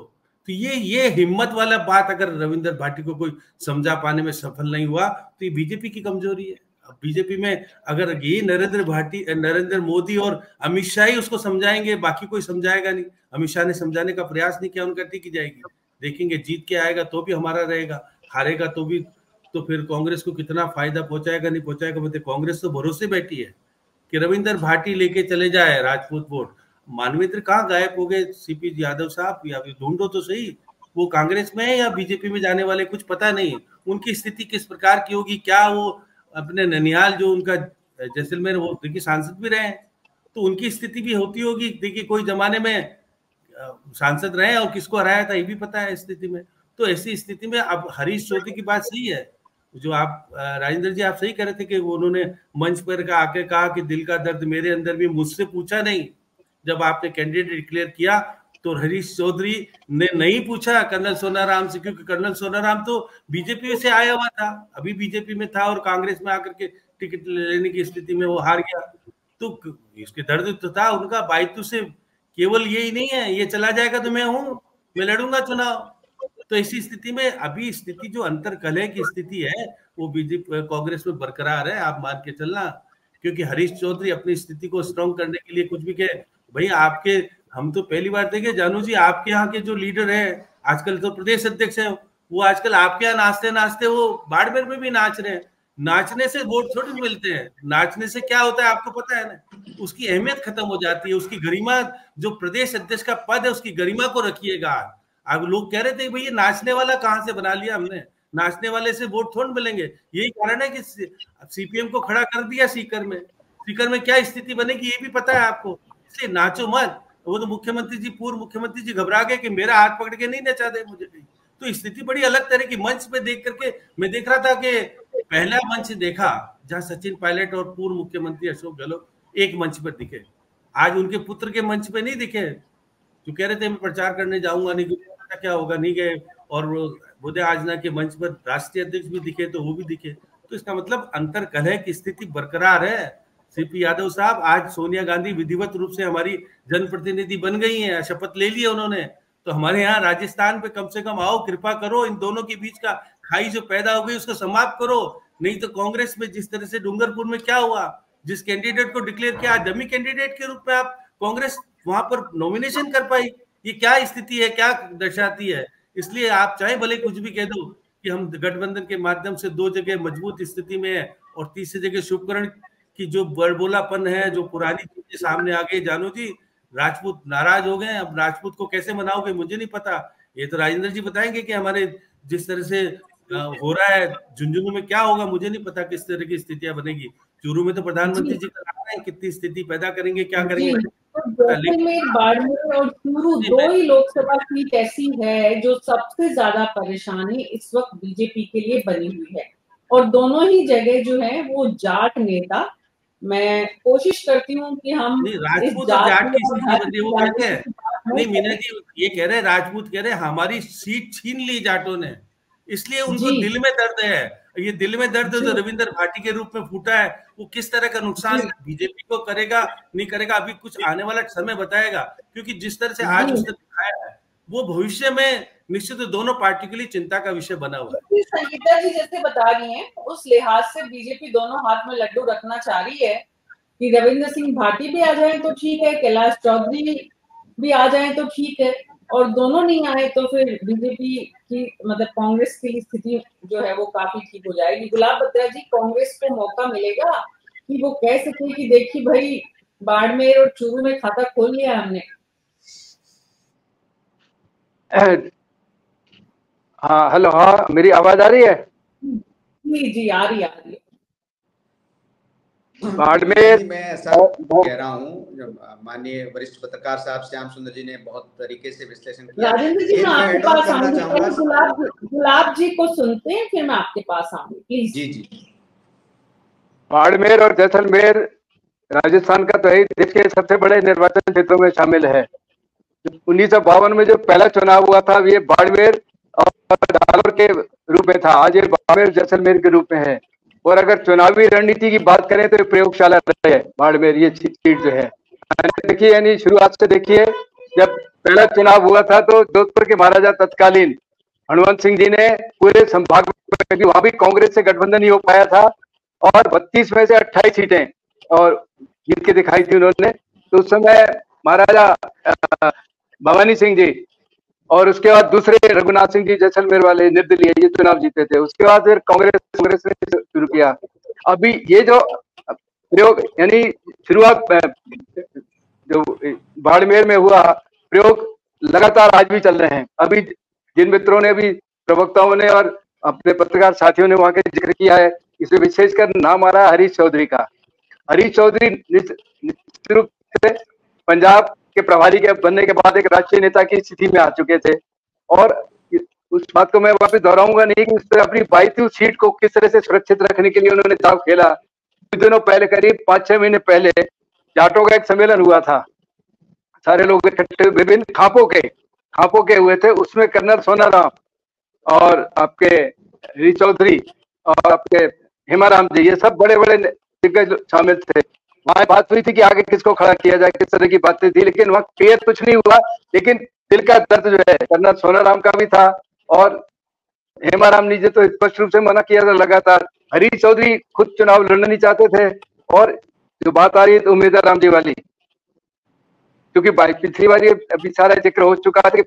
ये हिम्मत वाला बात अगर रविंदर भाटी को कोई समझा पाने में सफल नहीं हुआ तो ये बीजेपी की कमजोरी है। अब बीजेपी में अगर ये नरेंद्र मोदी और अमित शाह ही उसको समझाएंगे, बाकी कोई समझाएगा नहीं। अमित शाह ने समझाने का प्रयास नहीं किया, उनका टिक जाएगी, देखेंगे जीत के आएगा तो भी हमारा रहेगा, हारेगा तो भी, तो फिर कांग्रेस को कितना फायदा पहुंचाएगा नहीं पहुंचाएगा। मतलब कांग्रेस तो भरोसे बैठी है कि रविंदर भाटी लेके चले जाए राजपूत वोट। मानवेंद्र कहाँ गायब हो गए, सीपी यादव साहब, या ढूंढो तो सही, वो कांग्रेस में है या बीजेपी में जाने वाले, कुछ पता नहीं उनकी स्थिति किस प्रकार की होगी। क्या वो अपने ननिहाल जो उनका जैसलमेर, वो देखिए सांसद भी रहे, तो उनकी स्थिति भी होती होगी। देखिए कोई जमाने में सांसद रहे और किसको हराया था ये भी पता है स्थिति में। तो ऐसी स्थिति में अब हरीश चौधरी की बात सही है, जो आप राजेंद्र जी आप सही कह रहे थे कि उन्होंने मंच पर आके कहा कि दिल का दर्द मेरे अंदर भी, मुझसे पूछा नहीं। जब आपने कैंडिडेट डिक्लेयर किया तो हरीश चौधरी ने नहीं पूछा कर्नल सोनाराम से, क्योंकि कर्नल सोनाराम तो बीजेपी से आया हुआ था, अभी बीजेपी में था और कांग्रेस में आकर के टिकट लेने की स्थिति में वो हार गया। तो इसके दर्द तो था उनका, बाइतू से केवल यही नहीं है ये चला जाएगा तो मैं हूं, मैं लड़ूंगा चुनाव। तो इसी स्थिति में अभी स्थिति जो अंतर कलह की स्थिति है वो बीजेपी कांग्रेस में बरकरार है, आप मान के चलना। क्योंकि हरीश चौधरी अपनी स्थिति को स्ट्रॉन्ग करने के लिए कुछ भी कहे, भाई आपके, हम तो पहली बार देखे जानू जी, आपके यहाँ के जो लीडर है आजकल तो प्रदेश अध्यक्ष है, वो आजकल आपके यहाँ नाचते नाचते वो बाड़मेर में भी नाच रहे हैं। नाचने से वोट थोड़ी मिलते हैं, नाचने से क्या होता है आपको पता है ना, उसकी अहमियत खत्म हो जाती है, उसकी गरिमा, जो प्रदेश अध्यक्ष का पद है उसकी गरिमा को रखिएगा। अब लोग कह रहे थे भैया नाचने वाला कहाँ से बना लिया हमने, नाचने वाले से वोट थोड़ा मिलेंगे। यही कारण है कि सीपीएम को खड़ा कर दिया सीकर में क्या स्थिति बनेगी ये भी पता है आपको, इसलिए नाचो मत। वो तो मुख्यमंत्री जी, पूर्व मुख्यमंत्री जी घबरा गए कि मेरा हाथ पकड़ के नहीं नचा दे मुझे कहीं। तो स्थिति बड़ी अलग तरह की, मंच पे देख करके मैं देख रहा था कि पहला मंच देखा जहां सचिन पायलट और पूर्व मुख्यमंत्री अशोक गहलोत एक मंच पर दिखे, आज उनके पुत्र के मंच पे नहीं दिखे, जो कह रहे थे मैं प्रचार करने जाऊंगा, नहीं क्या होगा, नहीं गए। और बुधे आजना के मंच पर राष्ट्रीय अध्यक्ष भी दिखे तो वो भी दिखे। तो इसका मतलब अंतर कलह की स्थिति बरकरार है। सीपी यादव साहब, आज सोनिया गांधी विधिवत रूप से हमारी जनप्रतिनिधि बन गई हैं, शपथ ले लिया उन्होंने, तो हमारे यहाँ राजस्थान पे कम से कम आओ, कृपा करो, इन दोनों के बीच का खाई जो पैदा हो गई उसको समाप्त करो। नहीं तो कांग्रेस में जिस तरह से डूंगरपुर में क्या हुआ, जिस कैंडिडेट को डिक्लेयर किया डमी कैंडिडेट के रूप में आप कांग्रेस वहां पर नॉमिनेशन कर पाई, ये क्या स्थिति है, क्या दर्शाती है। इसलिए आप चाहे भले कुछ भी कह दो कि हम गठबंधन के माध्यम से 2 जगह मजबूत स्थिति में है और तीसरी जगह शुभकरण की जो बड़बोलापन है, जो पुरानी चीजें सामने आ गई। जानू जी, राजपूत नाराज हो गए, अब राजपूत को कैसे मनाओगे मुझे नहीं पता, ये तो राजेंद्र जी बताएंगे कि हमारे जिस तरह से हो रहा है झुंझुनू में क्या होगा, मुझे नहीं पता किस तरह की स्थितियां बनेगी। चूरू में तो प्रधानमंत्री जी का नाम है, कितनी स्थिति पैदा करेंगे, क्या करेंगे। जैसलमेर, बाड़मेर और चूरू 2 ही लोकसभा सीट ऐसी है जो सबसे ज्यादा परेशानी इस वक्त बीजेपी के लिए बनी हुई है, और दोनों ही जगह जो है वो जाट नेता, मैं कोशिश करती हूँ कि हम इस जाट नहीं मीना जी, ये कह रहे राजपूत कह रहे हमारी सीट छीन ली जाटों ने, इसलिए उनको दिल में दर्द है। ये दिल में दर्द जो रविंद्र भाटी के रूप में फूटा है, वो किस तरह का नुकसान बीजेपी को करेगा नहीं करेगा, अभी कुछ आने वाला समय बताएगा। क्योंकि जिस तरह से आज उसने दिखाया है, वो भविष्य में निश्चित दोनों पार्टी के लिए चिंता का विषय बना हुआ है। संगीता जी जैसे बता रही हैं, उस लिहाज से बीजेपी दोनों हाथ में लड्डू रखना चाह रही है कि रविंद्र सिंह भाटी भी आ जाए तो ठीक है, कैलाश चौधरी भी आ जाए तो ठीक है, और दोनों नहीं आए तो फिर बीजेपी की मतलब कांग्रेस की स्थिति जो है वो काफी ठीक हो जाएगी। गुलाब बत्रा जी, कांग्रेस को मौका मिलेगा कि वो कह सके कि देखिए भाई बाड़मेर और चूरू में खाता खोल लिया हमने? हाँ हेलो, हाँ मेरी आवाज आ रही है? जी आ रही है। बाड़मेर मैं ऐसा कह रहा हूँ, जब माननीय वरिष्ठ पत्रकार साहब श्याम सुंदर जी ने बहुत तरीके से विश्लेषण किया। राजेंद्र जी, मैं आपके पास आऊंगी, गुलाब जी को सुनते हैं फिर मैं आपके पास आऊंगी प्लीज। जी। बाड़मेर और जैसलमेर राजस्थान का तो है, देश के सबसे बड़े निर्वाचन क्षेत्रों में शामिल है। 1952 में जो पहला चुनाव हुआ था, ये बाड़मेर और जालौर के रूप में था, आज ये बाड़मेर जैसलमेर के रूप में है। और अगर चुनावी रणनीति की बात करें तो प्रयोगशाला रहे है बाड़मेर, ये सीट जो है। देखिए यानी शुरुआत से देखिए, जब पहला चुनाव हुआ था तो जोधपुर के महाराजा तत्कालीन हनुमंत सिंह जी ने पूरे संभाग में, वहां भी कांग्रेस से गठबंधन नहीं हो पाया था, और 32 में से 28 सीटें और जीत के दिखाई थी उन्होंने। तो उस समय महाराजा भवानी सिंह जी और उसके बाद दूसरे रघुनाथ सिंह जी जैसलमेर वाले निर्दलीय ये चुनाव जीते थे। उसके बाद फिर कांग्रेस ने शुरू किया। अभी ये जो प्रयोग यानी शुरुआत जो बाड़मेर में हुआ प्रयोग लगातार आज भी चल रहे हैं। अभी जिन मित्रों ने भी, प्रवक्ताओं ने और अपने पत्रकार साथियों ने वहां के जिक्र किया है, इसमें विशेषकर नाम आ रहा है हरीश चौधरी का। हरीश चौधरी निश्चित रूप से पंजाब के प्रभारी के बनने के बाद एक राष्ट्रीय नेता की स्थिति में आ चुके थे, और उस बात को मैं वापस दोहराऊंगा नहीं कि उसने अपनी 22 सीट को किस तरह से सुरक्षित रखने के लिए उन्होंने दाव खेला। कुछ दिनों पहले, करीब 5-6 महीने पहले, जाटों का एक सम्मेलन हुआ था, सारे लोग इकट्ठे विभिन्न खापों के हुए थे। उसमें कर्नल सोनाराम और आपके हरीश चौधरी और आपके हेमाराम जी, ये सब बड़े बड़े दिग्गज शामिल थे। वहां बात हुई थी कि आगे किसको खड़ा किया जाए, किस तरह की बातें थी, लेकिन वहां क्लियर कुछ नहीं हुआ। लेकिन दिल का दर्द जो है कर्नल सोनाराम का भी था, और हेमाराम जी तो स्पष्ट रूप से मना किया था लगातार। हरीश चौधरी खुद चुनाव लड़ना नहीं चाहते थे। और जो बात आ रही है तो उम्मीदवार राम जी वाली, क्योंकि पिछली बार अभी सारा जिक्र हो चुका था कि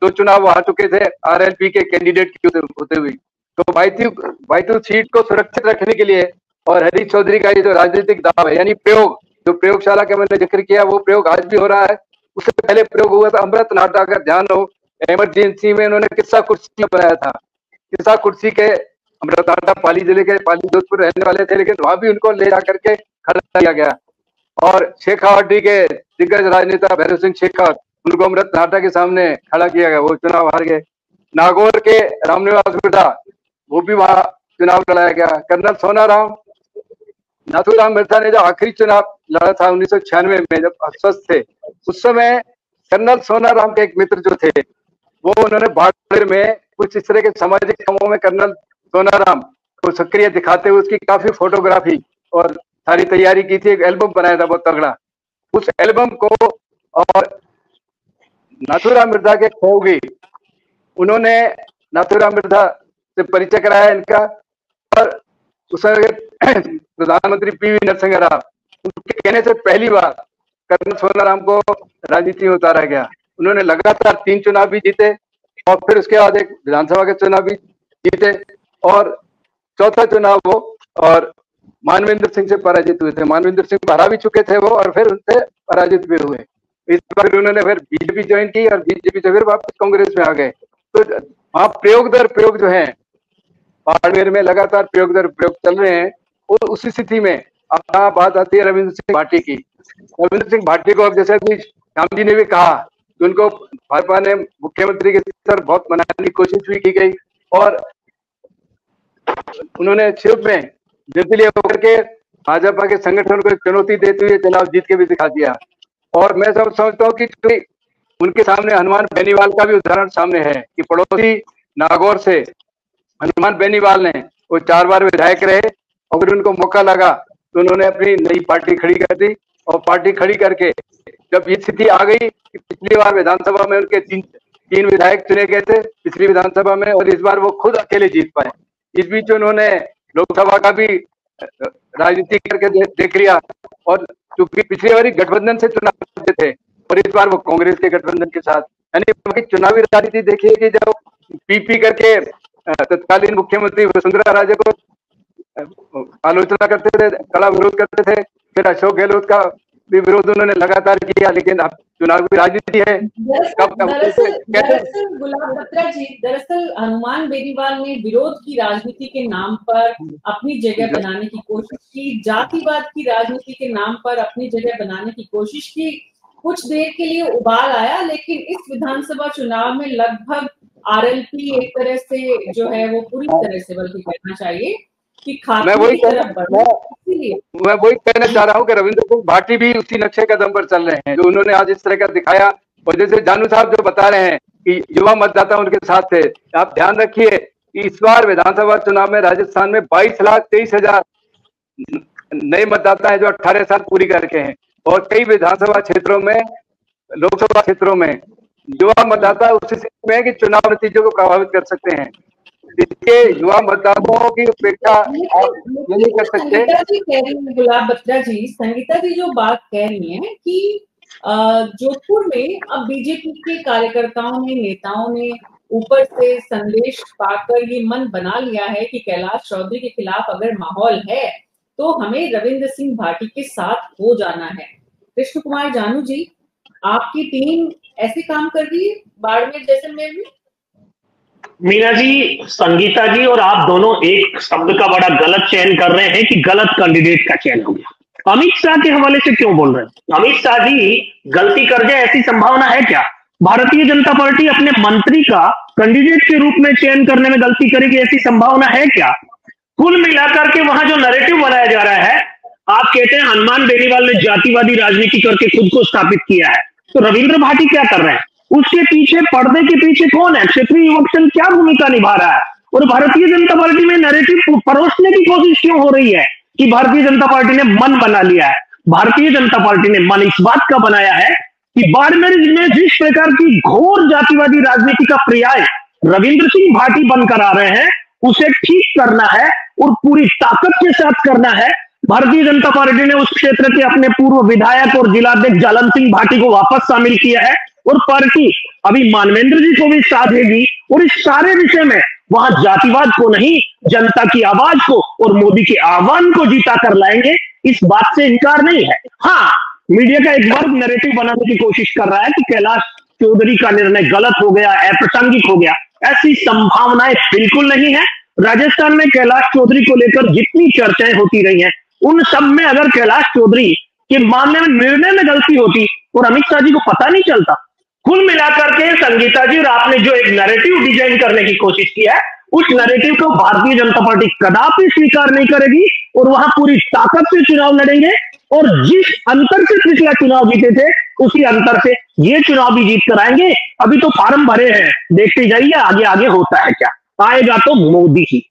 2 चुनाव आ चुके थे RLP के कैंडिडेट होते हुए। तो 22 सीट को सुरक्षित रखने के लिए और हरीश चौधरी का ये जो राजनीतिक दाव है, यानी प्रयोग, जो प्रयोगशाला का मैंने जिक्र किया, वो प्रयोग आज भी हो रहा है। उससे पहले प्रयोग हुआ था अमृत नाटा का, ध्यान हो, इमरजेंसी में उन्होंने किस्सा कुर्सी बनाया था। किस्सा कुर्सी के अमृत नाटा पाली जिले के, पाली जोधपुर रहने वाले थे, लेकिन वहां भी उनको ले जाकर के खड़ा किया गया। और शेखावटी के दिग्गज राजनेता भैरव सिंह शेखावत, उनको अमृत नाटा के सामने खड़ा किया गया, वो चुनाव हार गए। नागौर के रामनिवास मिर्जा, वो भी वहां चुनाव लड़ाया गया। कर्नल सोनाराम, नाथूराम मिर्जा ने जो आखिरी चुनाव लड़ा था 1996 में, जब अस्वस्थ थे, उस समय कर्नल सोनाराम के एक मित्र जो थे, वो उन्होंने बाड़मेर में कुछ इस तरह के सामाजिक कामों में कर्नल सोनाराम को सक्रिय दिखाते हुए उसकी काफी फोटोग्राफी और सारी तैयारी की थी। एक एल्बम बनाया था बहुत तगड़ा। उस एल्बम को और नाथूराम मिर्जा के खोगी, उन्होंने नाथूराम मिर्जा से परिचय कराया इनका। और उस समय प्रधानमंत्री PV नरसिंह राव, उनके कहने से पहली बार कर्नल सोनाराम को राजनीति में उतारा गया। उन्होंने लगातार 3 चुनाव भी जीते, और फिर उसके बाद एक विधानसभा के चुनाव भी जीते, और चौथा चुनाव वो और मानवेंद्र सिंह से पराजित हुए थे। मानवेंद्र सिंह हरा भी चुके थे वो, और फिर उनसे पराजित भी हुए। इस बार उन्होंने फिर बीजेपी ज्वाइन की, और बीजेपी से फिर वापस कांग्रेस में आ गए। तो वहाँ प्रयोग दर प्रयोग जो है बाड़मेर में लगातार प्रयोग दर प्रयोग चल रहे हैं। और उसी स्थिति में अब बात आती है रविंद्र सिंह भाटी की। रविंद्र सिंह भाटी को अब जैसे अभी श्याम जी ने भी कहा कि उनको भाजपा ने मुख्यमंत्री के स्तर बहुत मनाने की कोशिश भी की गई, और उन्होंने शिव में निर्दलीय होकर के भाजपा के संगठन को चुनौती देते हुए चुनाव जीत के भी दिखा दिया। और मैं समझता हूँ कि उनके सामने हनुमान बेनीवाल का भी उदाहरण सामने है कि पड़ोसी नागौर से हनुमान बेनीवाल ने वो 4 बार विधायक रहे और फिर उनको मौका लगा तो उन्होंने अपनी नई पार्टी खड़ी कर दी और पार्टी खड़ी करके जब ये स्थिति आ गई कि पिछली बार विधानसभा में उनके तीन विधायक चुने गए थे पिछली विधानसभा में और इस बार वो खुद अकेले जीत पाए। इस बीच उन्होंने लोकसभा का भी राजनीति करके देख लिया और चूंकि पिछली बार गठबंधन से चुनाव लड़ते थे और इस बार वो कांग्रेस के गठबंधन के साथ, यानी चुनावी राजनीति देखिए कि जब पीपी करके तत्कालीन मुख्यमंत्री वसुंधरा राजे को आलोचना करते थे, कड़ा विरोध करते थे, फिर अशोक गहलोत का भी विरोध उन्होंने लगातार किया, लेकिन अब चुनावी राजनीति है। दरअसल गुलाब बत्रा जी, दरअसल हनुमान बेनीवाल ने विरोध की राजनीति के नाम पर अपनी जगह बनाने की कोशिश की, जातिवाद की राजनीति के नाम पर अपनी जगह बनाने की कोशिश की। कुछ देर के लिए उबाल आया, लेकिन इस विधानसभा चुनाव में लगभग आरएलपी एक तरह से जो है वो पूरी तरह से, बल्कि कहना चाहिए कि मैं वही कहना चाह रहा हूँ कि रविंद्र सिंह भाटी भी उसी नक्शे कदम पर चल रहे हैं जो उन्होंने आज इस तरह का दिखाया। और जैसे जानू साहब जो बता रहे हैं कि युवा मतदाता उनके साथ थे, आप ध्यान रखिए कि इस बार विधानसभा चुनाव में राजस्थान में 22,23,000 नए मतदाता हैं जो 18 साल पूरी करके हैं और कई विधानसभा क्षेत्रों में, लोकसभा क्षेत्रों में युवा मतदाता उस स्थिति में है कि चुनाव नतीजों को प्रभावित कर सकते हैं। इसके युवा मतदाताओं की उपेक्षा आप ये नहीं कर सकते। गुलाब बत्रा जी, संगीता जी जो बात कह रही हैं कि जोधपुर में अब बीजेपी के कार्यकर्ताओं ने, नेताओं ने ऊपर से संदेश पाकर ये मन बना लिया है कि कैलाश चौधरी के खिलाफ अगर माहौल है तो हमें रविंद्र सिंह भाटी के साथ हो जाना है। कृष्ण कुमार जानू जी, आपकी टीम ऐसे काम कर रही है बाड़मेर जैसलमेर में? मीना जी, संगीता जी और आप दोनों एक शब्द का बड़ा गलत चयन कर रहे हैं कि गलत कैंडिडेट का चयन हो गया। अमित शाह के हवाले से क्यों बोल रहे हैं? अमित शाह जी गलती कर जाए ऐसी संभावना है क्या? भारतीय जनता पार्टी अपने मंत्री का कैंडिडेट के रूप में चयन करने में गलती करेगी ऐसी संभावना है क्या? कुल मिलाकर के वहां जो नैरेटिव बनाया जा रहा है, आप कहते हैं हनुमान बेनीवाल ने जातिवादी राजनीति करके खुद को स्थापित किया है, तो रविंद्र भाटी क्या कर रहे हैं? उसके पीछे, पर्दे के पीछे कौन है? क्षेत्रीय युवक संघ क्या भूमिका निभा रहा है? और भारतीय जनता पार्टी में नैरेटिव परोसने की कोशिश क्यों हो रही है कि भारतीय जनता पार्टी ने मन बना लिया है? भारतीय जनता पार्टी ने मन इस बात का बनाया है कि बाड़मेर में जिस प्रकार की घोर जातिवादी राजनीति का पर्याय रविंद्र सिंह भाटी बनकर आ रहे हैं, उसे ठीक करना है और पूरी ताकत के साथ करना है। भारतीय जनता पार्टी ने उस क्षेत्र के अपने पूर्व विधायक और जिलाध्यक्ष जालन सिंह भाटी को वापस शामिल किया है और पार्टी अभी मानवेंद्र जी को भी साथ देगी और इस सारे विषय में वहां जातिवाद को नहीं, जनता की आवाज को और मोदी के आह्वान को जीता कर लाएंगे, इस बात से इनकार नहीं है। हाँ, मीडिया का एक वर्ग नैरेटिव बनाने की कोशिश कर रहा है कि कैलाश चौधरी का निर्णय गलत हो गया, अप्रासंगिक हो गया। ऐसी संभावनाएं बिल्कुल नहीं है। राजस्थान में कैलाश चौधरी को लेकर जितनी चर्चाएं होती रही हैं, उन सब में अगर कैलाश चौधरी के मामले में निर्णय में गलती होती और अमित शाह जी को पता नहीं चलता। कुल मिलाकर के संगीता जी और आपने जो एक नैरेटिव डिजाइन करने की कोशिश की है, उस नैरेटिव को भारतीय जनता पार्टी कदापि स्वीकार नहीं करेगी और वहां पूरी ताकत से चुनाव लड़ेंगे और जिस अंतर से पिछला चुनाव जीते थे उसी अंतर से ये चुनाव भी जीत कर आएंगे। अभी तो फार्म भरे हैं, देखते जाइए आगे आगे होता है क्या। आएगा तो मोदी ही,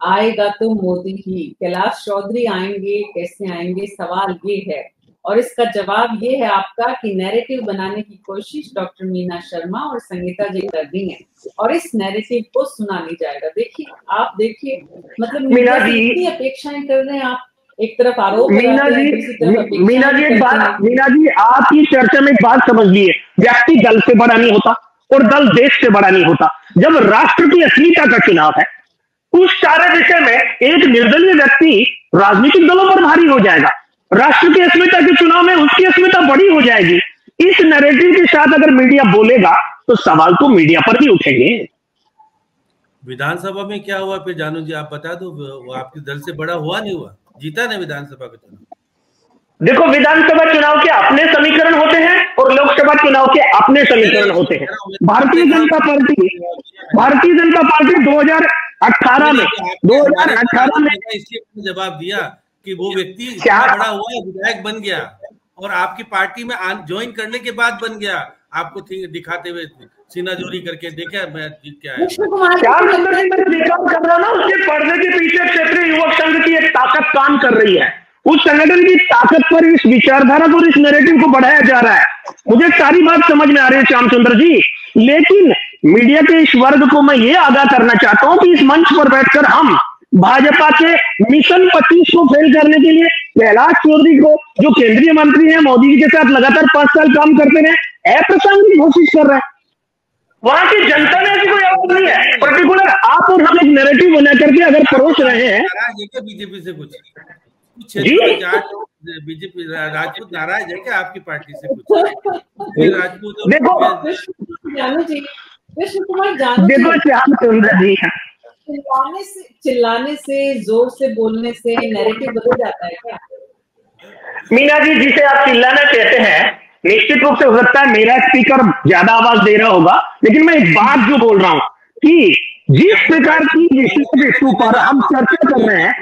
आएगा तो मोदी ही। कैलाश चौधरी आएंगे, कैसे आएंगे, सवाल ये है और इसका जवाब ये है आपका कि नैरेटिव बनाने की कोशिश डॉक्टर मीना शर्मा और संगीता जी कर रही हैं और इस नैरेटिव को सुना नहीं जाएगा। देखिए, आप देखिए, मतलब मीना जी इतनी अपेक्षाएं कर रहे हैं आप, एक तरफ आरोप। मीना जी एक बात, मीना जी आपकी चर्चा में एक बात समझ लीजिए, व्यक्ति दल से बड़ा नहीं होता और दल देश से बड़ा नहीं होता। जब राष्ट्र की अस्मिता का चुनाव है, उस सारे विषय में एक निर्दलीय व्यक्ति राजनीतिक दलों पर भारी हो जाएगा। राष्ट्र की अस्मिता के चुनाव में उसकी अस्मिता बड़ी हो जाएगी। इस नैरेटिव के साथ अगर मीडिया बोलेगा तो सवाल तो मीडिया पर भी उठेंगे। विधानसभा में क्या हुआ फिर जानू जी, आप बता दो। वो आपके दल से बड़ा हुआ नहीं हुआ? जीता ना विधानसभा का चुनाव? देखो, विधानसभा चुनाव के अपने समीकरण होते हैं और लोकसभा चुनाव के अपने समीकरण होते हैं। भारतीय जनता पार्टी 2018 में इसलिए जवाब दिया कि वो व्यक्ति बड़ा हुआ, विधायक बन गया। और आपकी पार्टी में ज्वाइन करने के बाद बन गया, आपको दिखाते हुए सीनाजोरी करके देखा मैं जीत के आया। कर रहा ना, उसके पर्दे के पीछे क्षेत्रीय युवक संघ की एक ताकत काम कर रही है। उस संगठन की ताकत पर इस विचारधारा को, इस नैरेटिव को बढ़ाया जा रहा है। मुझे सारी बात समझ में आ रही है श्याम सुंदर जी, लेकिन मीडिया के इस वर्ग को मैं ये आगाह करना चाहता हूं कि इस मंच पर बैठकर हम भाजपा के मिशन 25 को फेल करने के लिए कैलाश चौधरी को, जो केंद्रीय मंत्री हैं, मोदी जी के साथ लगातार 5 साल काम करते रहे, अप्रासंगिक घोषित कर रहे हैं। वहां की जनता में ऐसी कोई आवाज नहीं है। पर्टिकुलर आप और हम एक नैरेटिव बना करके अगर परोस रहे हैं। बीजेपी से कुछ जी, बीजेपी राजपूत नाराज है क्या आपकी पार्टी से? कुछ राजपूत देखो श्याम सुंदर जी, चिल्लाने से जोर से बोलने से नैरेटिव बदल जाता है क्या? मीना जी, जिसे आप चिल्लाना कहते हैं, निश्चित रूप से हो सकता है मेरा स्पीकर ज्यादा आवाज दे रहा होगा, लेकिन मैं एक बात जो बोल रहा हूं कि जिस प्रकार की विषय इशू पर हम चर्चा कर रहे हैं,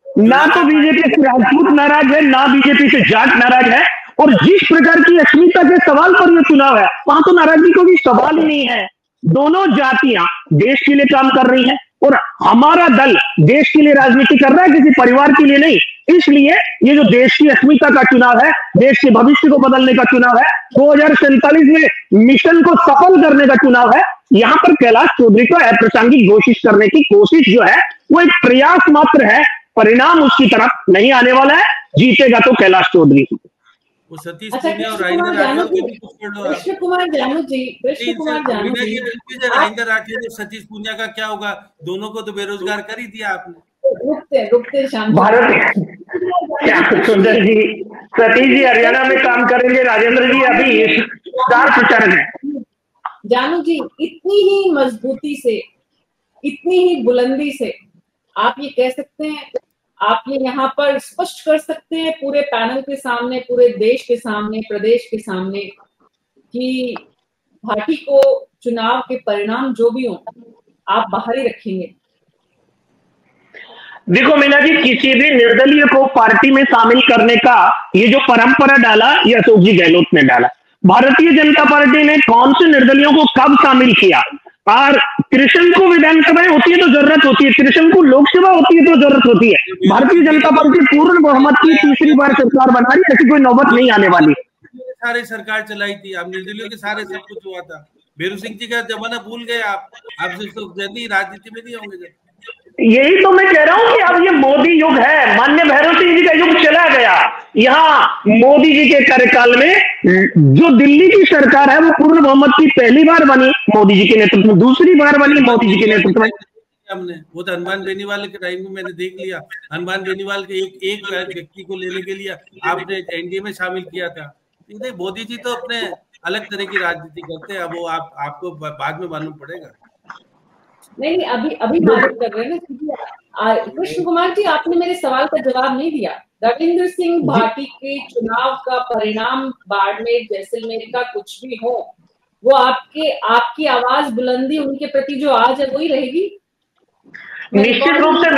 ना तो बीजेपी से राजपूत नाराज है, ना बीजेपी से जाट नाराज है, और जिस प्रकार की अस्मिता के सवाल पर यह चुनाव है, वहां तो नाराजगी को भी सवाल ही नहीं है। दोनों जातियां देश के लिए काम कर रही हैं और हमारा दल देश के लिए राजनीति कर रहा है, किसी परिवार के लिए नहीं। इसलिए ये जो देश की अस्मिता का चुनाव है, देश के भविष्य को बदलने का चुनाव है, 2047 में मिशन को सफल करने का चुनाव है। यहाँ पर कैलाश चौधरी को अप्रासंगिक घोषित करने की कोशिश जो है वो एक प्रयास मात्र है, परिणाम उसकी तरफ नहीं आने वाला है। जीतेगा तो कैलाश चौधरी। वो सतीश पूनिया और राजेंद्र राठौर के भी कुछ कर लो। कृष्ण कुमार जानू जी, राजेंद्र राठौर और सतीश पूनिया का क्या होगा? दोनों को तो बेरोजगार कर ही दिया आपने। रुकते शाम भारत सुंदर जी, सतीश जी हरियाणा में काम करेंगे, राजेंद्र जी अभी स्टार प्रचारक है। जानू जी, इतनी ही मजबूती से, इतनी ही बुलंदी से आप ये कह सकते हैं, आप ये यहाँ पर स्पष्ट कर सकते हैं पूरे पैनल के सामने, पूरे देश के सामने, प्रदेश के सामने, कि पार्टी को चुनाव के परिणाम जो भी हो आप बाहर ही रखेंगे? देखो मीना जी, किसी भी निर्दलीय को पार्टी में शामिल करने का ये जो परंपरा डाला, ये अशोक जी गहलोत ने डाला। भारतीय जनता पार्टी ने कौन से निर्दलियों को कब शामिल किया? और कृष्ण को विधानसभाएं होती है तो जरूरत होती है, कृष्ण को लोकसभा होती है तो जरूरत होती है। भारतीय जनता पार्टी पूर्ण बहुमत की तीसरी बार सरकार बना रही है, ऐसी कोई नौबत नहीं आने वाली। सारे सरकार चलाई थी, आप निर्दलियों के सारे सब कुछ हुआ था। बेरू सिंह जी का जमाना भूल गए आप राजनीति में नहीं होंगे। यही तो मैं कह रहा हूं कि अब ये मोदी युग है, माननीय भैरव सिंह जी का युग चला गया। यहाँ मोदी जी के कार्यकाल में जो दिल्ली की सरकार है वो पूर्ण बहुमत की पहली बार बनी मोदी जी के नेतृत्व में, दूसरी बार बनी मोदी जी के नेतृत्व में। हमने वो तो हनुमान बेनीवाल के टाइम में मैंने देख लिया, हनुमान बेनीवाल के एक व्यक्ति को लेने के लिए आपने एनडीए में शामिल किया था। मोदी जी तो अपने अलग तरह की राजनीति करते हैं, अब वो आपको बाद में मालूम पड़ेगा। नहीं, अभी बात कर रहे हैं ना कृष्ण कुमार जी, आपने मेरे सवाल का जवाब नहीं दिया। रविंद्र सिंह भाटी के चुनाव का परिणाम बाड़मेर, जैसलमेर का कुछ भी हो, वो आपकी आवाज बुलंदी उनके प्रति जो आज है वही रहेगी? निश्चित रूप से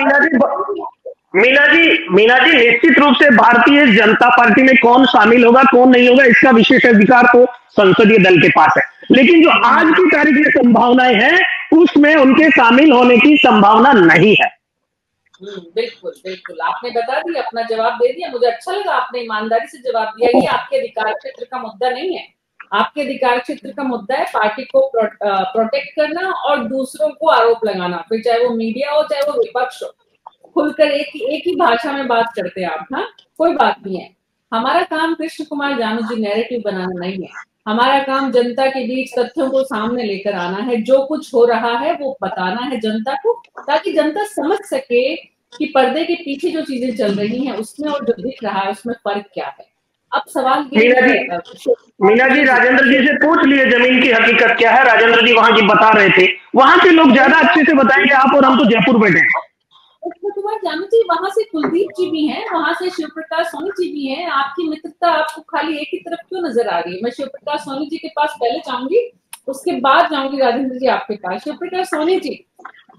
मीना जी निश्चित रूप से भारतीय जनता पार्टी में कौन शामिल होगा कौन नहीं होगा इसका विशेष अधिकार तो संसदीय दल के पास है, लेकिन जो आज की तारीख में संभावनाएं हैं उसमें उनके शामिल होने की संभावना नहीं है। बिल्कुल बिल्कुल, आपने बता दिया, अपना जवाब दे दिया। मुझे अच्छा लगा, आपने ईमानदारी से जवाब दिया। ये आपके अधिकार क्षेत्र का मुद्दा नहीं है, आपके अधिकार क्षेत्र का मुद्दा है पार्टी को प्रोटेक्ट करना और दूसरों को आरोप लगाना, फिर चाहे वो मीडिया हो चाहे वो विपक्ष हो। खुलकर एक ही भाषा में बात करते हैं आप। हाँ, कोई बात नहीं है। हमारा काम कृष्ण कुमार जानू जी नैरेटिव बनाना नहीं है, हमारा काम जनता के बीच तथ्यों को सामने लेकर आना है। जो कुछ हो रहा है वो बताना है जनता को, ताकि जनता समझ सके कि पर्दे के पीछे जो चीजें चल रही हैं उसमें और जो दिख रहा है उसमें फर्क क्या है। अब सवाल मीना जी राजेंद्र जी से पूछ लिए जमीन की हकीकत क्या है। राजेंद्र जी वहां की बता रहे थे, वहां के लोग ज्यादा अच्छे से बताएंगे आप, और हम तो जयपुर बैठे हैं। कुमार जानू जी, वहां से कुलदीप जी भी हैं, वहां से शिव प्रकाश सोनी जी भी हैं। आपकी मित्रता आपको खाली एक ही तरफ क्यों नजर आ रही है? मैं शिव प्रकाश सोनी जी के पास पहले जाऊंगी, उसके बाद जाऊंगी राजेंद्र जी आपके पास। शिव प्रकाश सोनी जी,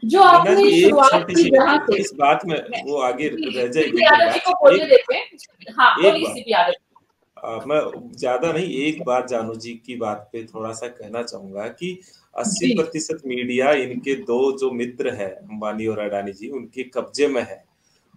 जो आपने शुरुआत की जहां से इस बात में वो आगे रह जाएगी। यादव जी को बोलने देते हैं। हाँ, बोलिए सीपी यादव। मैं ज्यादा नहीं, एक बार जानू जी की बात पे थोड़ा सा कहना चाहूंगा कि 80% मीडिया इनके दो जो मित्र है अंबानी और अडानी जी, उनके कब्जे में है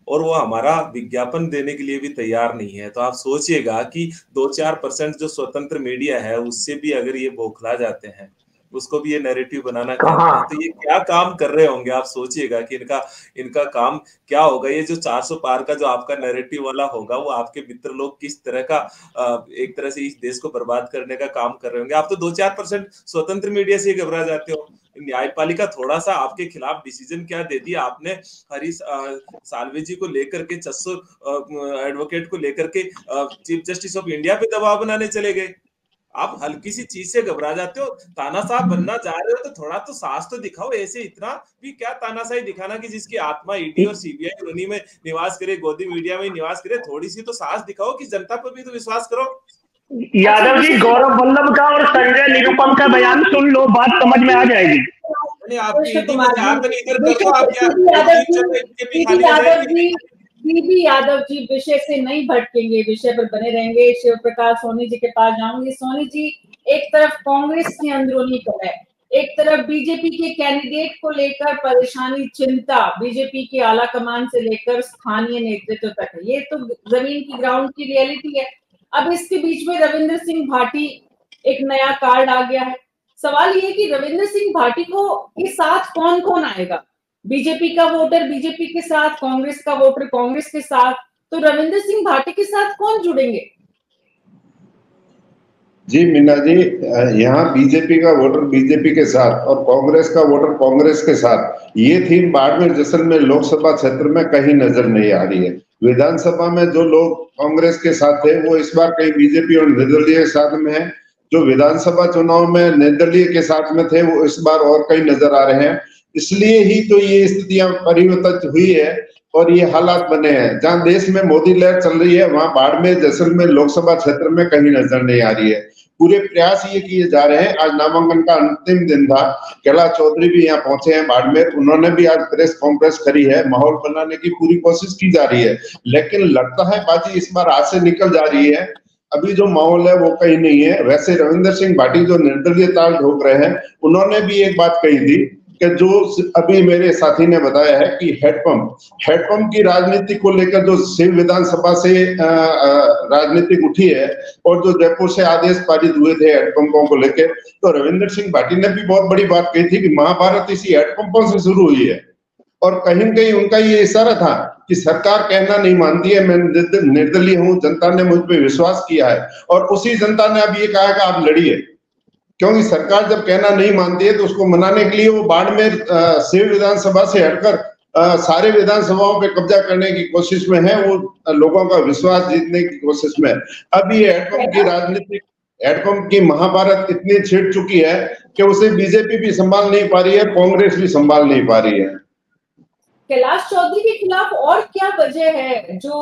और वो हमारा विज्ञापन देने के लिए भी तैयार नहीं है। तो आप सोचिएगा कि 2-4% जो स्वतंत्र मीडिया है उससे भी अगर ये बौखला जाते हैं, उसको भी ये नैरेटिव बनाना कहते हैं, तो ये क्या काम कर रहे होंगे। आप सोचिएगा कि इनका काम क्या होगा। ये जो 400 पार का जो आपका नैरेटिव वाला होगा, वो आपके मित्र लोग किस तरह का एक तरह से इस देश को बर्बाद करने का काम कर रहे होंगे। आप तो 2-4% स्वतंत्र मीडिया से घबरा जाते हो। न्यायपालिका थोड़ा सा आपके खिलाफ डिसीजन क्या दे दिया आपने, हरीश साल्वे जी को लेकर के, चस्सो एडवोकेट को लेकर के चीफ जस्टिस ऑफ इंडिया पे दबाव बनाने चले गए। आप हल्की सी चीज से घबरा जाते हो। तानाशाह बनना चाह रहे हो तो थोड़ा तो साहस तो दिखाओ। ऐसे इतना भी क्या तानाशाही दिखाना कि जिसकी आत्मा ईडी और सीबीआई उन्हीं में निवास करे, गोदी मीडिया में निवास करे। थोड़ी सी तो साहस दिखाओ कि जनता पर भी तो विश्वास करो। यादव जी, गौरव वल्लभ का और संजय निरुपम का बयान सुन लो, बात समझ में आ जाएगी। यादव जी विषय से नहीं भटकेंगे, विषय पर बने रहेंगे। शिव प्रकाश सोनी जी के पास जाऊंगी। सोनी जी, एक तरफ कांग्रेस की अंदरूनी कलह, एक तरफ बीजेपी के कैंडिडेट को लेकर परेशानी, चिंता, बीजेपी की आला कमान से लेकर स्थानीय नेतृत्व तक है। ये तो जमीन की, ग्राउंड की रियलिटी है। अब इसके बीच में रविंद्र सिंह भाटी एक नया कार्ड आ गया है। सवाल ये है कि रविंद्र सिंह भाटी को के साथ कौन कौन आएगा। बीजेपी का वोटर बीजेपी के साथ, कांग्रेस का वोटर कांग्रेस के साथ, तो रविंद्र सिंह भाटी के साथ कौन जुड़ेंगे? जी मीना जी, यहाँ बीजेपी का वोटर बीजेपी के साथ और कांग्रेस का वोटर कांग्रेस के साथ, ये थीम बाड़मेर जैसलमेर लोकसभा क्षेत्र में कहीं नजर नहीं आ रही है। विधानसभा में जो लोग कांग्रेस के साथ थे वो इस बार कहीं बीजेपी और निर्दलीय के साथ में है। जो विधानसभा चुनाव में निर्दलीय के साथ में थे वो इस बार और कहीं नजर आ रहे हैं। इसलिए ही तो ये स्थितियां परिवर्तित हुई है और ये हालात बने हैं। जहां देश में मोदी लहर चल रही है, वहां बाड़मेर जैसलमेर लोकसभा क्षेत्र में कहीं नजर नहीं आ रही है। पूरे प्रयास ये किए जा रहे हैं। आज नामांकन का अंतिम दिन था। कैलाश चौधरी भी यहाँ पहुंचे हैं बाड़मेर। उन्होंने भी आज प्रेस कॉन्फ्रेंस करी है। माहौल बनाने की पूरी कोशिश की जा रही है, लेकिन लगता है बाजी इस बार हाथ से निकल जा रही है। अभी जो माहौल है वो कहीं नहीं है। वैसे रविंद्र सिंह भाटी जो निर्दलीय ताल ठोक रहे हैं, उन्होंने भी एक बात कही थी कि जो अभी मेरे साथी ने बताया है कि हेडपंप की राजनीति को लेकर जो शिव विधानसभा से राजनीति उठी है और जो जयपुर से आदेश पारित हुए थे हेडपंपों को लेकर, तो रविंद्र सिंह भाटी ने भी बहुत बड़ी बात कही थी कि महाभारत इसी हेडपंपों से शुरू हुई है। और कहीं कहीं उनका ये इशारा था कि सरकार कहना नहीं मानती है, मैं निर्दलीय हूं, जनता ने मुझ पर विश्वास किया है। और उसी जनता ने अब ये कहा कि आप लड़िए, क्योंकि सरकार जब कहना नहीं मानती है तो उसको मनाने के लिए वो बाड़मेर शिव विधानसभा से हटकर सारे विधानसभाओं पे कब्जा करने की कोशिश में है। वो लोगों का विश्वास जीतने की कोशिश में। अब ये हेडपंप की राजनीति, हेडपंप की महाभारत इतनी छिड़ चुकी है कि उसे बीजेपी भी संभाल नहीं पा रही है, कांग्रेस भी संभाल नहीं पा रही है। कैलाश चौधरी के खिलाफ और क्या वजह है जो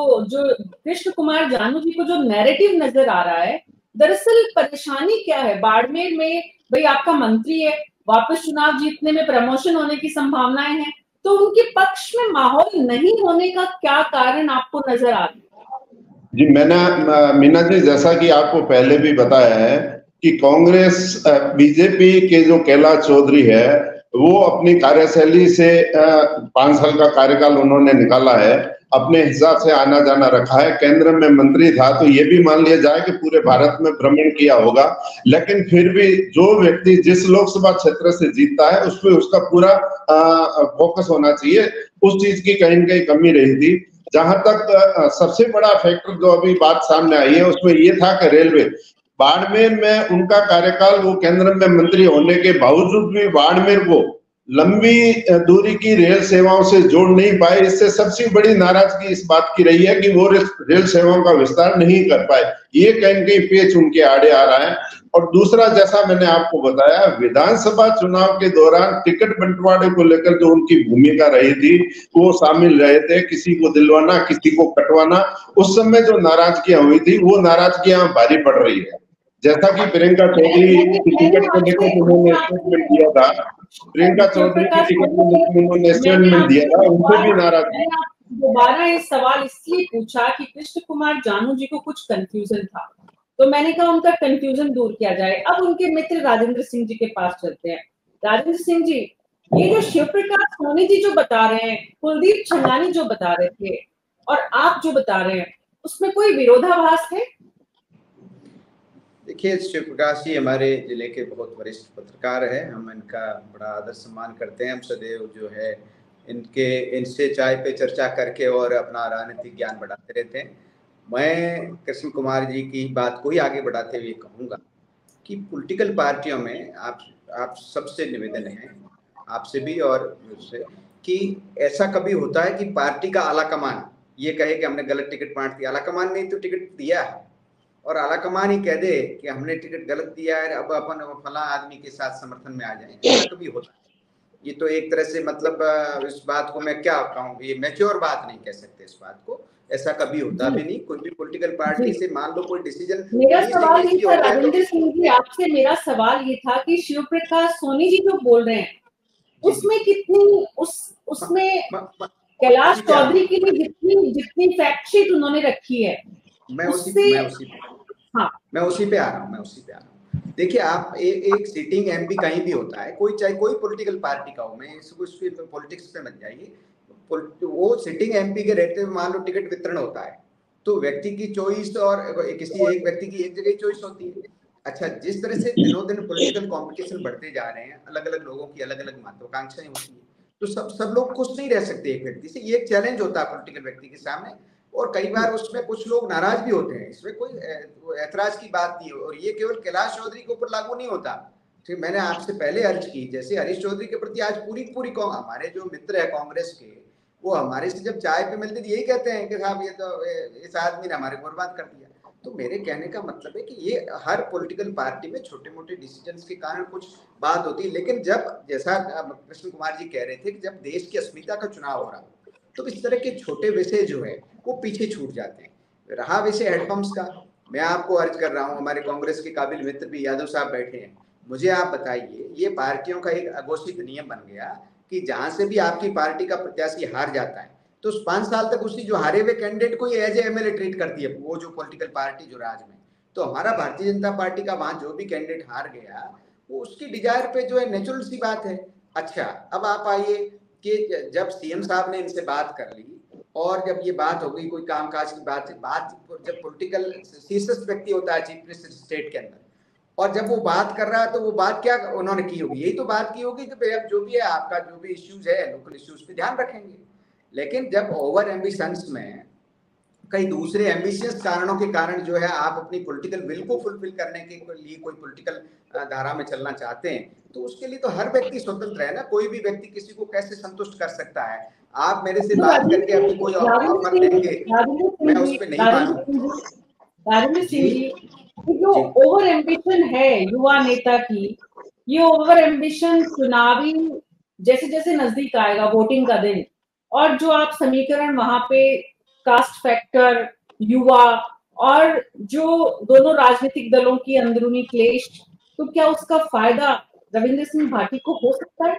कृष्ण कुमार जानू जी को जो नैरेटिव नजर आ रहा है? दरअसल परेशानी क्या है बाड़मेर में? भाई आपका मंत्री है, वापस चुनाव जीतने में प्रमोशन होने की संभावनाएं हैं, तो उनके पक्ष में माहौल नहीं होने का क्या कारण आपको नजर आ रहा है? जी मैंने मीना जी, जैसा कि आपको पहले भी बताया है कि कांग्रेस बीजेपी के जो कैलाश चौधरी है वो अपनी कार्यशैली से 5 साल का कार्यकाल उन्होंने निकाला है, अपने हिसाब से आना जाना रखा है। केंद्र में मंत्री था तो ये भी मान लिया जाए कि पूरे भारत में भ्रमण किया होगा, लेकिन फिर भी जो व्यक्ति जिस लोकसभा क्षेत्र से जीतता है उस पर उसका पूरा फोकस होना चाहिए। उस चीज की कहीं न कहीं कमी रही थी। जहां तक सबसे बड़ा फैक्टर जो अभी बात सामने आई है उसमें ये था कि रेलवे, बाड़मेर में उनका कार्यकाल, वो केंद्र में मंत्री होने के बावजूद भी बाड़मेर को लंबी दूरी की रेल सेवाओं से जोड़ नहीं पाए। इससे सबसे बड़ी नाराजगी इस बात की रही है कि वो रेल सेवाओं का विस्तार नहीं कर पाए। ये कहीं कहीं पेच उनके आड़े आ रहा है। और दूसरा, जैसा मैंने आपको बताया, विधानसभा चुनाव के दौरान टिकट बंटवारे को लेकर जो उनकी भूमिका रही थी, वो शामिल रहे थे किसी को दिलवाना, किसी को कटवाना। उस समय जो नाराजगियां हुई थी वो नाराजगियां भारी पड़ रही है। जैसा कि प्रियंका चौधरी की टिकट को लेकर उन्होंने स्टेटमेंट दिया था, प्रियंका चौधरी की टिकट को लेकर उन्होंने स्टेटमेंट दिया था, उनसे भी नाराज। दोबारा ये सवाल इसलिए पूछा कि कृष्ण कुमार जानू जी को कुछ कंफ्यूजन था। तो मैंने कहा उनका कंफ्यूजन दूर किया जाए। अब उनके मित्र राजेंद्र सिंह जी के पास चलते हैं। राजेंद्र सिंह जी, ये जो शिव प्रकाश सोनी जी जो बता रहे हैं, कुलदीप छंगानी जो बता रहे थे और आप जो बता रहे हैं, उसमें कोई विरोधाभास है? देखिए, शिव प्रकाश जी हमारे जिले के बहुत वरिष्ठ पत्रकार हैं, हम इनका बड़ा आदर सम्मान करते हैं। हम सदैव जो है इनसे चाय पे चर्चा करके और अपना राजनीतिक ज्ञान बढ़ाते रहते हैं। मैं कृष्ण कुमार जी की बात को ही आगे बढ़ाते हुए कहूँगा कि पॉलिटिकल पार्टियों में आप सबसे निवेदन है, आपसे भी और मुझसे, कि ऐसा कभी होता है कि पार्टी का आलाकमान ये कहे कि हमने गलत टिकट बांट दिया। आलाकमान ने तो टिकट दिया है और आलाकमान ही कह दे कि हमने टिकट गलत दिया है, अब अपन फला आदमी के साथ समर्थन में आ जाए, ऐसा कभी होता है? ये तो एक तरह से मतलब इस बात को मैं क्या कहूँ, ये मैच्योर बात नहीं कह सकते इस बात को। ऐसा कभी होता भी नहीं। कोई भी पॉलिटिकल पार्टी से मान लो कोई डिसीजन। मेरा सवाल ये था राजेंद्र सिंह जी, आपसे मेरा सवाल ये था कि शिव प्रकाश सोनी जी जो बोल रहे हैं उसमें कितनी उसमें कैलाश चौधरी की भी जितनी फैक्ट शीट उन्होंने रखी है, मैं उसी पे आ रहा हूँ। देखिए, आप एक सिटिंग एमपी कहीं भी होता है, कोई चाहे कोई पॉलिटिकल पार्टी का हो, मैं इसको पॉलिटिक्स पे मत जाइए, वो सिटिंग एमपी के रहते हुए मान लो टिकट वितरण होता है तो व्यक्ति की चॉइस और किसी एक व्यक्ति की एक जगह चॉइस होती है। अच्छा, जिस तरह से दिनों दिन पॉलिटिकल कंपटीशन बढ़ते जा रहे हैं, अलग अलग लोगों की अलग अलग महत्वाकांक्षाएं होती है, तो सब लोग खुश नहीं रह सकते एक व्यक्ति से। ये एक चैलेंज होता है पॉलिटिकल व्यक्ति के सामने, और कई बार उसमें कुछ लोग नाराज भी होते हैं। इसमें कोई ऐतराज की बात नहीं है, और ये केवल कैलाश चौधरी के ऊपर लागू नहीं होता। ठीक, मैंने आपसे पहले अर्ज की, जैसे हरीश चौधरी के प्रति आज पूरी हमारे जो मित्र है कांग्रेस के, वो हमारे से जब चाय पे मिलते यही कहते हैं कि साहब ये तो इस आदमी ने हमारे को बर्बाद कर दिया। तो मेरे कहने का मतलब है कि ये हर पॉलिटिकल पार्टी में छोटे मोटे डिसीजंस के कारण कुछ बात होती है, लेकिन जब जैसा कृष्ण कुमार जी कह रहे थे कि जब देश की अस्मिता का चुनाव हो रहा तो इस तरह के छोटे विषय जो है वो पीछे छूट जाते हैं। रहा विषय हेडपंप्स का, मैं आपको अर्ज कर रहा हूँ, हमारे कांग्रेस के काबिल मित्र भी यादव साहब बैठे हैं, मुझे आप बताइए, ये पार्टियों का एक अघोषित नियम बन गया कि जहां से भी आपकी पार्टी का प्रत्याशी हार जाता है तो 5 साल तक उसी जो हारे हुए कैंडिडेट को एज एमएलए ट्रीट करती है वो जो पॉलिटिकल पार्टी जो राज में। तो हमारा भारतीय जनता पार्टी का वहां जो भी कैंडिडेट हार गया वो उसकी डिजायर पे जो है नेचुरल सी बात है। अच्छा, अब आप आइए कि जब सीएम साहब ने इनसे बात कर ली और जब ये बात हो गई, कोई कामकाज की बात जब पॉलिटिकल शीर्षस्थ व्यक्ति होता है चीफ मिनिस्टर स्टेट के अंदर, और जब वो बात कर रहा है तो वो बात क्या उन्होंने की होगी, यही तो बात की होगी कि भाई अब जो भी है आपका जो भी इश्यूज है लोकल इश्यूज पे ध्यान रखेंगे। लेकिन जब ओवर एम्बिशंस में कई दूसरे एम्बिशियस कारणों के कारण जो है आप अपनी पॉलिटिकल विल को फुलफिल करने के लिए कोई पॉलिटिकल धारा में चलना चाहते हैं तो उसके लिए तो हर व्यक्ति स्वतंत्र है ना, कोई भी व्यक्ति किसी को कैसे संतुष्ट कर सकता है। आप मेरे से बात करके अपनी कोई ऑफर देंगे, मैं उस पर नहीं मानूं। राजेंद्र सिंह जी, जो ओवर एम्बिशन है युवा नेता की, ये ओवर एम्बिशन चुनावी जैसे जैसे नजदीक आएगा वोटिंग का दिन, और जो आप समीकरण वहां पे कास्ट फैक्टर, युवा और जो दोनों राजनीतिक दलों की अंदरूनी क्लेश, तो क्या उसका फायदा रविंद्र सिंह भाटी को हो सकता है?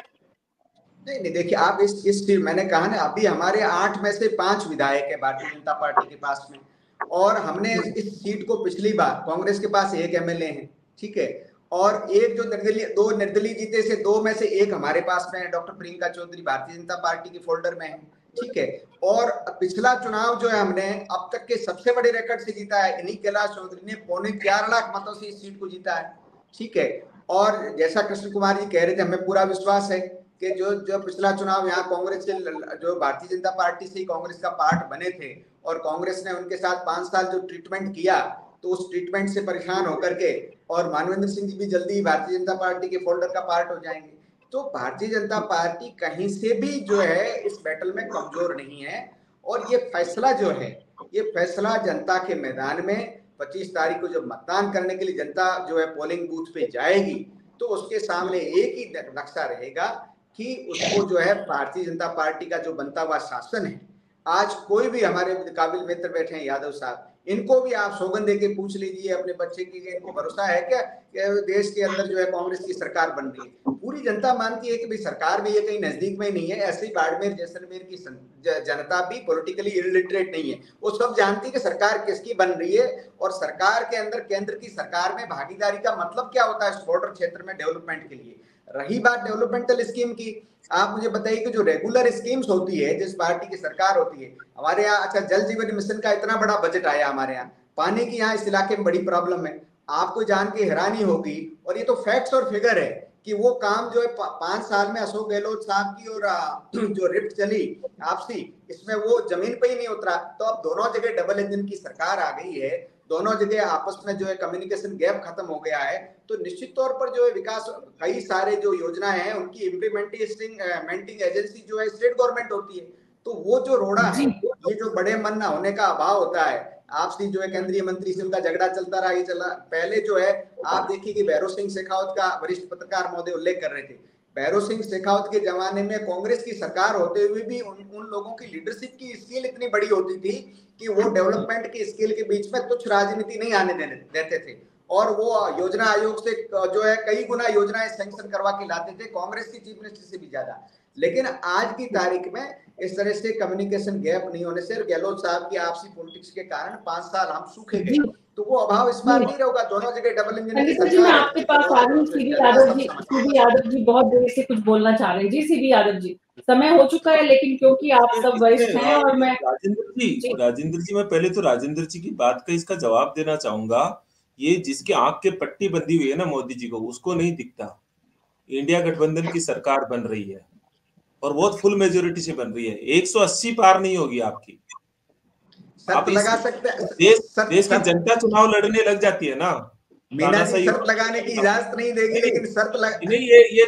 नहीं, देखिए आप इस मैंने कहा ना, अभी हमारे 8 में से 5 विधायक है भारतीय जनता पार्टी के पास में, और हमने इस सीट को पिछली बार कांग्रेस के पास 1 एमएलए है, ठीक है, और एक जो दो निर्दलीय जीते से 2 में से 1 हमारे पास में है, डॉक्टर प्रियंका चौधरी भारतीय जनता पार्टी के फोल्डर में है, ठीक है। और पिछला चुनाव जो है हमने अब तक के सबसे बड़े रिकॉर्ड से जीता है, इन्हीं कैलाश चौधरी ने 4.25 लाख मतों से इस सीट को जीता है, ठीक है। और जैसा कृष्ण कुमार जी कह रहे थे, हमें पूरा विश्वास है कि जो पिछला चुनाव यहाँ कांग्रेस से जो भारतीय जनता पार्टी से कांग्रेस का पार्ट बने थे और कांग्रेस ने उनके साथ 5 साल जो ट्रीटमेंट किया, तो उस ट्रीटमेंट से परेशान होकर के और मानवेंद्र सिंह जी भी जल्दी भारतीय जनता पार्टी के फोल्डर का पार्ट हो जाएंगे। तो भारतीय जनता पार्टी कहीं से भी जो है इस बैटल में कमजोर नहीं है, और ये फैसला जो है, ये फैसला जनता के मैदान में 25 तारीख को जब मतदान करने के लिए जनता जो है पोलिंग बूथ पे जाएगी तो उसके सामने एक ही नक्शा रहेगा कि उसको जो है भारतीय जनता पार्टी का जो बनता हुआ शासन है, आज कोई भी हमारे काबिल मित्र बैठे हैं यादव साहब, इनको भी आप सौगंध देके पूछ लीजिए अपने बच्चे की, इनको भरोसा है क्या कि देश के अंदर जो है कांग्रेस की सरकार बन रही है? पूरी जनता मानती है कि भाई सरकार में ये कहीं नजदीक में ही नहीं है। ऐसे ही बाड़मेर जैसलमेर की जनता भी पॉलिटिकली इलिटरेट नहीं है, वो सब जानती है कि सरकार किसकी बन रही है और सरकार के अंदर केंद्र की सरकार में भागीदारी का मतलब क्या होता है इस बॉर्डर क्षेत्र में डेवलपमेंट के लिए। रही बात डेवलपमेंटल स्कीम की, आप मुझे बताइए कि जो रेगुलर स्कीम्स होती है जिस पार्टी की सरकार होती है हमारे यहाँ, अच्छा जल जीवन मिशन का इतना बड़ा बजट आया हमारे यहाँ, पानी की यहाँ इस इलाके में बड़ी प्रॉब्लम है, आपको जान के हैरानी होगी और ये तो फैक्ट्स और फिगर है कि वो काम जो है 5 साल में अशोक गहलोत साहब की और जो रिफ्ट चली आपसी, इसमें वो जमीन पे ही नहीं उतरा। तो अब दोनों जगह डबल इंजन की सरकार आ गई है, दोनों जगह आपस में जो है कम्युनिकेशन गैप खत्म हो गया है, तो निश्चित तौर पर जो है विकास कई सारे जो योजनाएं हैं उनकी इम्प्लीमेंटिंग एजेंसी जो है स्टेट गवर्नमेंट होती है। तो वो जो रोड़ा है, ये जो बड़े मन न होने का अभाव होता है, आपसी जो है केंद्रीय मंत्री से उनका झगड़ा चलता रहा, ये चला। पहले जो है आप देखिए कि भैरव सिंह शेखावत का वरिष्ठ पत्रकार महोदय उल्लेख कर रहे थे, भैरव सिंह शेखावत के जमाने में कांग्रेस की सरकार होते हुए भी उन लोगों की लीडरशिप की स्किल इतनी बड़ी होती थी कि वो डेवलपमेंट की स्किल के बीच में तुच्छ राजनीति नहीं आने देते थे और वो योजना आयोग से जो है कई गुना योजनाएं सैंक्शन करवा के लाते थे, कांग्रेस की चीफ मिनिस्टर से भी ज्यादा। लेकिन आज की तारीख में इस तरह से कम्युनिकेशन गैप नहीं होने से गहलोत साहब की आपसी पॉलिटिक्स के कारण 5 साल हम सूखे गए, तो वो अभाव इस बार नहीं रहेगा। दोनों जगह डबल इंजन की सरकार। मैं आपके पास आ रही हूँ सीबी यादव जी बहुत देर से कुछ बोलना चाह रहे हैं। जी सीबी यादव जी, समय हो चुका है, लेकिन क्योंकि आप सब वरिष्ठ हैं और मैं राजेंद्र जी मैं पहले तो राजेंद्र जी की बात का इसका जवाब देना चाहूंगा। ये जिसके आंख के पट्टी बंधी हुई है ना मोदी जी को, उसको नहीं दिखता। इंडिया गठबंधन की सरकार बन रही है और बहुत फुल मेजोरिटी से बन रही है, 180 पार नहीं होगी आपकी। आप लगा सकते हैं, देश की जनता चुनाव लड़ने लग जाती है ना, मीना जी शर्त लगाने की इजाजत नहीं देगी, लेकिन शर्त नहीं, ये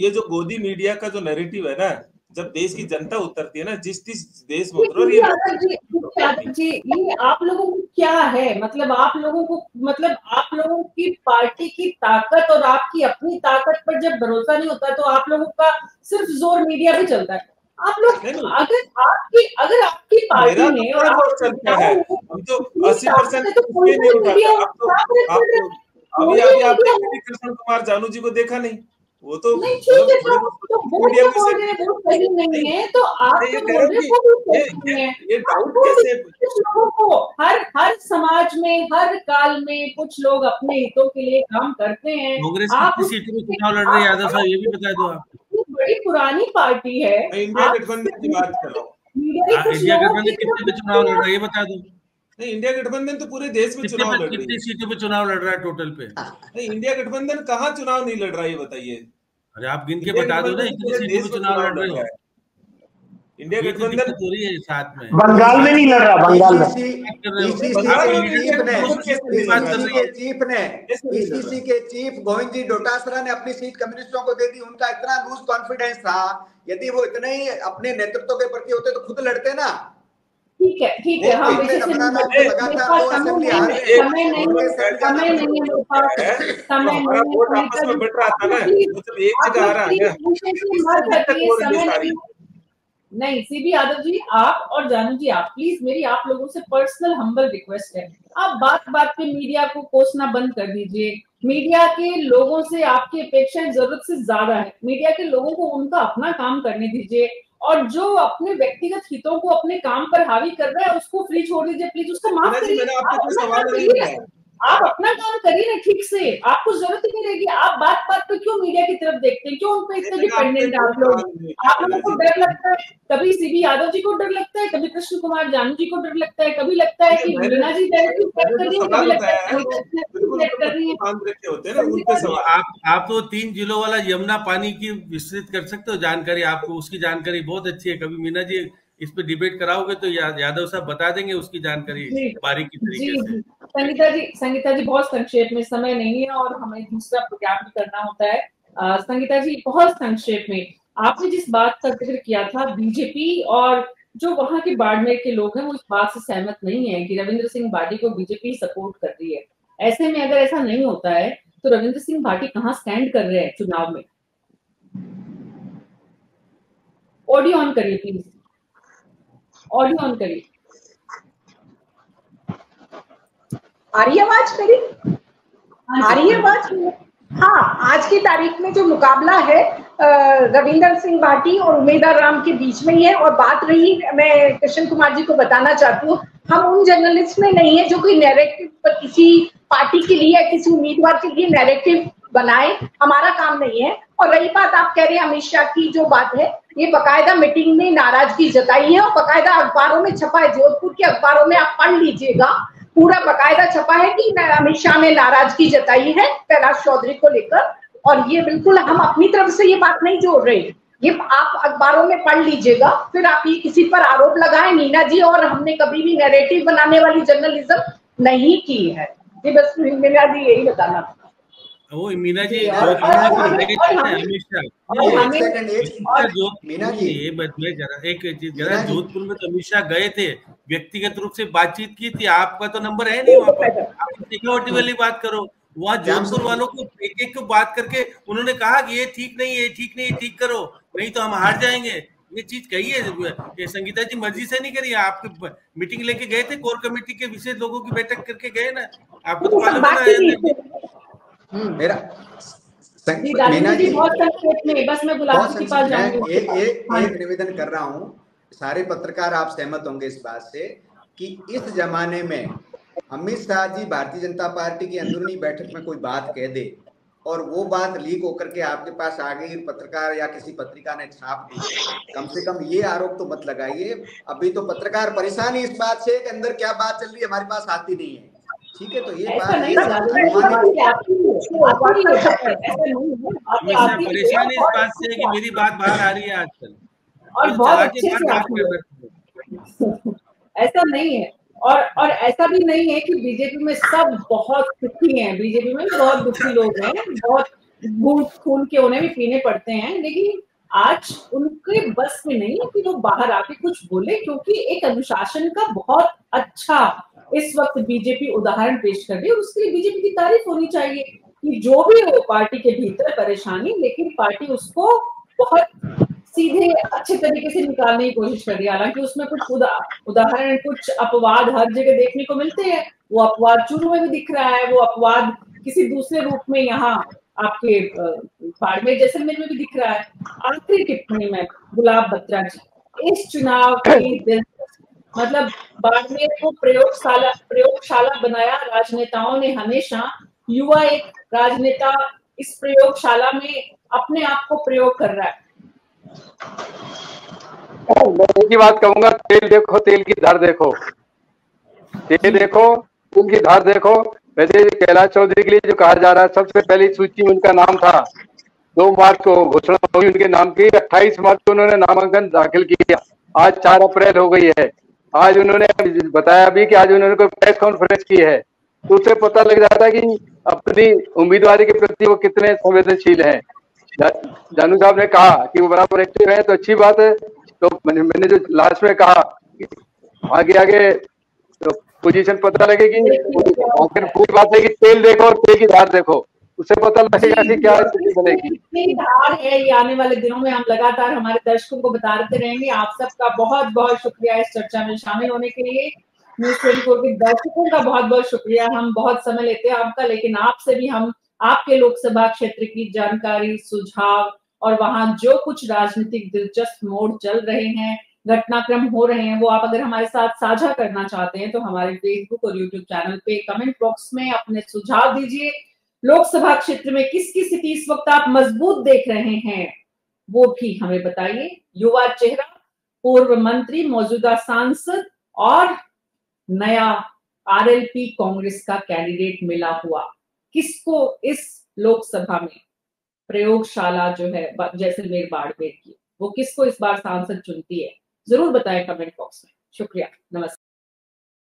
जो गोदी मीडिया का जो नैरेटिव है ना, जब देश की जनता उतरती है ना, जिस देश में उतरो जी, ये आप लोगों को क्या है, मतलब आप लोगों की पार्टी की ताकत और आपकी अपनी ताकत पर जब भरोसा नहीं होता तो आप लोगों का सिर्फ जोर मीडिया पे चलता है। आप लोग अगर आपकी पार्टी में और चलता है, हम तो 80% नहीं उठाते। अभी आपने कृष्ण कुमार जानू जी को देखा नहीं, वो तो नहीं ठीक है, तो वो सही नहीं है, तो आप ये डाउट कैसे लोगों को हर समाज में हर काल में कुछ लोग अपने हितों के लिए काम करते हैं। कांग्रेस कितनी सीटों में चुनाव लड़ रही है यादव साहब, ये भी बता दो। आप बड़ी पुरानी पार्टी है, इंडिया गठबंधन की बात कर रहा हूँ। इंडिया गठबंधन कितने में चुनाव लड़ रही है ये बता दो। नहीं, इंडिया गठबंधन तो पूरे देश में चुनाव लड़ रही है। कितनी सीटों पे चुनाव लड़ रहा है टोटल पे? नहीं, इंडिया गठबंधन कहाँ चुनाव नहीं लड़ रहा है ये बताइए। अरे आप गिन के बता दो ना, इतनी सीटों पे चुनाव लड़ रहे हो। इंडिया गठबंधन हो रही है साथ में, बंगाल में नहीं लड़ रहा, बंगाल में पीसीसी के चीफ गोविंद जी डोटासरा ने अपनी सीट कम्युनिस्टों को दे दी। उनका इतना लूज कॉन्फिडेंस था, यदि वो इतने ही अपने नेतृत्व के प्रति होते तो खुद लड़ते ना। ठीक है, हम नहीं सीबी यादव जी, आप और जानू जी, आप प्लीज, मेरी आप लोगों से पर्सनल हम्बल रिक्वेस्ट है, आप बात पे मीडिया को कोसना बंद कर दीजिए। मीडिया के लोगों से आपकी अपेक्षाएं जरूरत से ज्यादा है। मीडिया के लोगों को उनका अपना काम करने दीजिए, और जो अपने व्यक्तिगत हितों को अपने काम पर हावी कर रहा है उसको फ्री छोड़ दीजिए प्लीज, उसका माफ करिए। आप अपना काम करिए ना ठीक से, आपको जरूरत ही नहीं रहेगी। आप बात पे क्यों मीडिया की तरफ देखते हैं, क्यों उन पे इतने डिपेंडेंट आप लोगों को डर लगता है। कभी सीबी यादव जी को डर लगता है, कभी कृष्ण कुमार जानू जी को डर लगता है, कभी लगता है कि मीना जी कर रही है, कभी लगता है। आप तो 3 जिलों वाला यमुना पानी की विस्तृत कर सकते हो जानकारी, आपको उसकी जानकारी बहुत अच्छी है। कभी मीना जी इस पे डिबेट कराओगे तो यादव साहब बता देंगे उसकी जानकारी बारीकी तरीके से। संगीता जी बहुत संक्षेप में, समय नहीं है और हमें दूसरा प्रोग्राम भी करना होता है। संगीता जी बहुत संक्षेप में, आपने जिस बात का जिक्र किया था, बीजेपी और जो वहां के बाड़मेर के लोग हैं वो इस बात से सहमत नहीं है कि रविंद्र सिंह भाटी को बीजेपी सपोर्ट कर रही है। ऐसे में अगर ऐसा नहीं होता है तो रविंद्र सिंह भाटी कहाँ स्टैंड कर रहे हैं चुनाव में? ऑडियो ऑन करिए प्लीज, ऑडियो ऑन करिए। आ रही आवाज मेरी? आ रही है आवाज? हाँ, आज की तारीख में जो मुकाबला है रविंदर सिंह भाटी और उमेदवार राम के बीच में ही है। और बात रही, मैं कृष्ण कुमार जी को बताना चाहती हूँ, हम उन जर्नलिस्ट में नहीं है जो कोई नैरेटिव पर किसी पार्टी के लिए या किसी उम्मीदवार के लिए नैरेटिव बनाए, हमारा काम नहीं है। और रही बात आप कह रहे हैं अमित शाह की जो बात है, ये बकायदा मीटिंग में नाराजगी जताई है और बकायदा अखबारों में छपा है, जोधपुर के अखबारों में आप पढ़ लीजिएगा, पूरा बकायदा छपा है कि अमित शाह ने नाराजगी जताई है कैलाश चौधरी को लेकर। और ये बिल्कुल हम अपनी तरफ से ये बात नहीं जोड़ रहे, ये आप अखबारों में पढ़ लीजिएगा, फिर आप ये किसी पर आरोप लगाएं। मीना जी और हमने कभी भी नैरेटिव बनाने वाली जर्नलिज्म नहीं की है। ये बस मीना जी यही बताना था। वो मीना जी जोधपुर में तो अमित शाह गए थे, व्यक्तिगत रूप से बातचीत की थी, आपका तो नंबर है नहीं वहाँ पर, आप सिक्योरिटी वाली बात करो। वहाँ जोधपुर वालों को एक एक को बात करके उन्होंने कहा कि ये ठीक नहीं है, ठीक नहीं है, ठीक करो, नहीं तो हम हार जाएंगे। ये चीज कही है, ये संगीता जी मर्जी से नहीं करी, आपके मीटिंग लेके गए थे, कोर कमेटी के विशेष लोगों की बैठक करके गए ना, आपको तो मालूम है। मेरा मीना जी बहुत संक्षेप में, बस मैं गुलाब के पास जाऊंगी। एक निवेदन कर रहा हूँ, सारे पत्रकार आप सहमत होंगे इस बात से कि इस जमाने में अमित शाह जी भारतीय जनता पार्टी की अंदरूनी बैठक में कोई बात कह दे और वो बात लीक होकर के आपके पास आ गई, पत्रकार या किसी पत्रिका ने छाप दी, कम से कम ये आरोप तो मत लगाइए। अभी तो पत्रकार परेशान है इस बात से कि अंदर क्या बात चल रही है हमारे पास आती नहीं है, ठीक है। तो ये बात परेशान इस बात से कि मेरी बात बाहर आ रही है आजकल, और बहुत अच्छे से ऐसा नहीं है। और ऐसा भी नहीं है कि बीजेपी में सब बहुत सुखी हैं, बीजेपी में बहुत दुखी लोग हैं, बहुत घूट खून के उन्हें भी पीने पड़ते हैं, लेकिन आज उनके बस में नहीं है कि वो बाहर आके कुछ बोले, क्योंकि एक अनुशासन का बहुत अच्छा इस वक्त बीजेपी उदाहरण पेश कर रही है। उसके लिए बीजेपी की तारीफ होनी चाहिए कि जो भी हो पार्टी के भीतर परेशानी, लेकिन पार्टी उसको बहुत सीधे अच्छे तरीके से निकालने की कोशिश कर रही है। हालांकि उसमें कुछ उदाहरण, कुछ अपवाद हर जगह देखने को मिलते हैं। वो अपवाद चूरू में भी दिख रहा है, वो अपवाद किसी दूसरे रूप में यहाँ आपके बाड़मेर जैसलमेर में भी दिख रहा है। आखिरी टिप्पणी में गुलाब बत्रा जी, इस चुनाव की मतलब बाड़मेर को प्रयोगशाला बनाया राजनेताओं ने हमेशा। युवा एक राजनेता इस प्रयोगशाला में अपने आप को प्रयोग कर रहा है। मैं एक ही बात कहूंगा, तेल देखो, तेल की धार देखो, तेल देखो, तेल की धार देखो। वैसे कैलाश चौधरी के लिए जो कहा जा रहा है, सबसे पहली सूची में उनका नाम था, 2 मार्च को घोषणा हुई उनके नाम की, 28 मार्च को उन्होंने नामांकन दाखिल किया, आज 4 अप्रैल हो गई है। आज उन्होंने बताया भी कि आज उन्होंने कोई प्रेस कॉन्फ्रेंस की है, तो उससे पता लग जाता है कि अपनी उम्मीदवारी के प्रति वो कितने संवेदनशील हैं। जानू साहब ने कहा कि वो बराबर एक्टिव है, तो अच्छी बात है। तो मैंने जो लास्ट में कहा आगे तो पोजीशन पता लगेगी। पूरी बात है कि तेल देखो और तेल की धार देखो, उससे पता लगेगा कि क्या स्थिति बनेगी। कितनी धार है ये आने वाले दिनों में हम लगातार हमारे दर्शकों को बताते रहेंगे। आप सबका बहुत बहुत शुक्रिया इस चर्चा में शामिल होने के लिए। न्यूज़ 24 के दर्शकों का बहुत बहुत शुक्रिया। हम बहुत समय लेते हैं आपका, लेकिन आपसे भी हम आपके लोकसभा क्षेत्र की जानकारी, सुझाव और वहां जो कुछ राजनीतिक दिलचस्प मोड़ चल रहे हैं, घटनाक्रम हो रहे हैं, वो आप अगर हमारे साथ साझा करना चाहते हैं तो हमारे फेसबुक और यूट्यूब चैनल पे कमेंट बॉक्स में अपने सुझाव दीजिए। लोकसभा क्षेत्र में किसकी स्थिति इस वक्त आप मजबूत देख रहे हैं, वो भी हमें बताइए। युवा चेहरा, पूर्व मंत्री, मौजूदा सांसद और नया आरएलपी कांग्रेस का कैंडिडेट मिला हुआ, किसको इस लोकसभा में प्रयोगशाला जो है जैसलमेर बाड़मेर की, वो किसको इस बार सांसद चुनती है, जरूर बताएं कमेंट बॉक्स में। शुक्रिया, नमस्कार।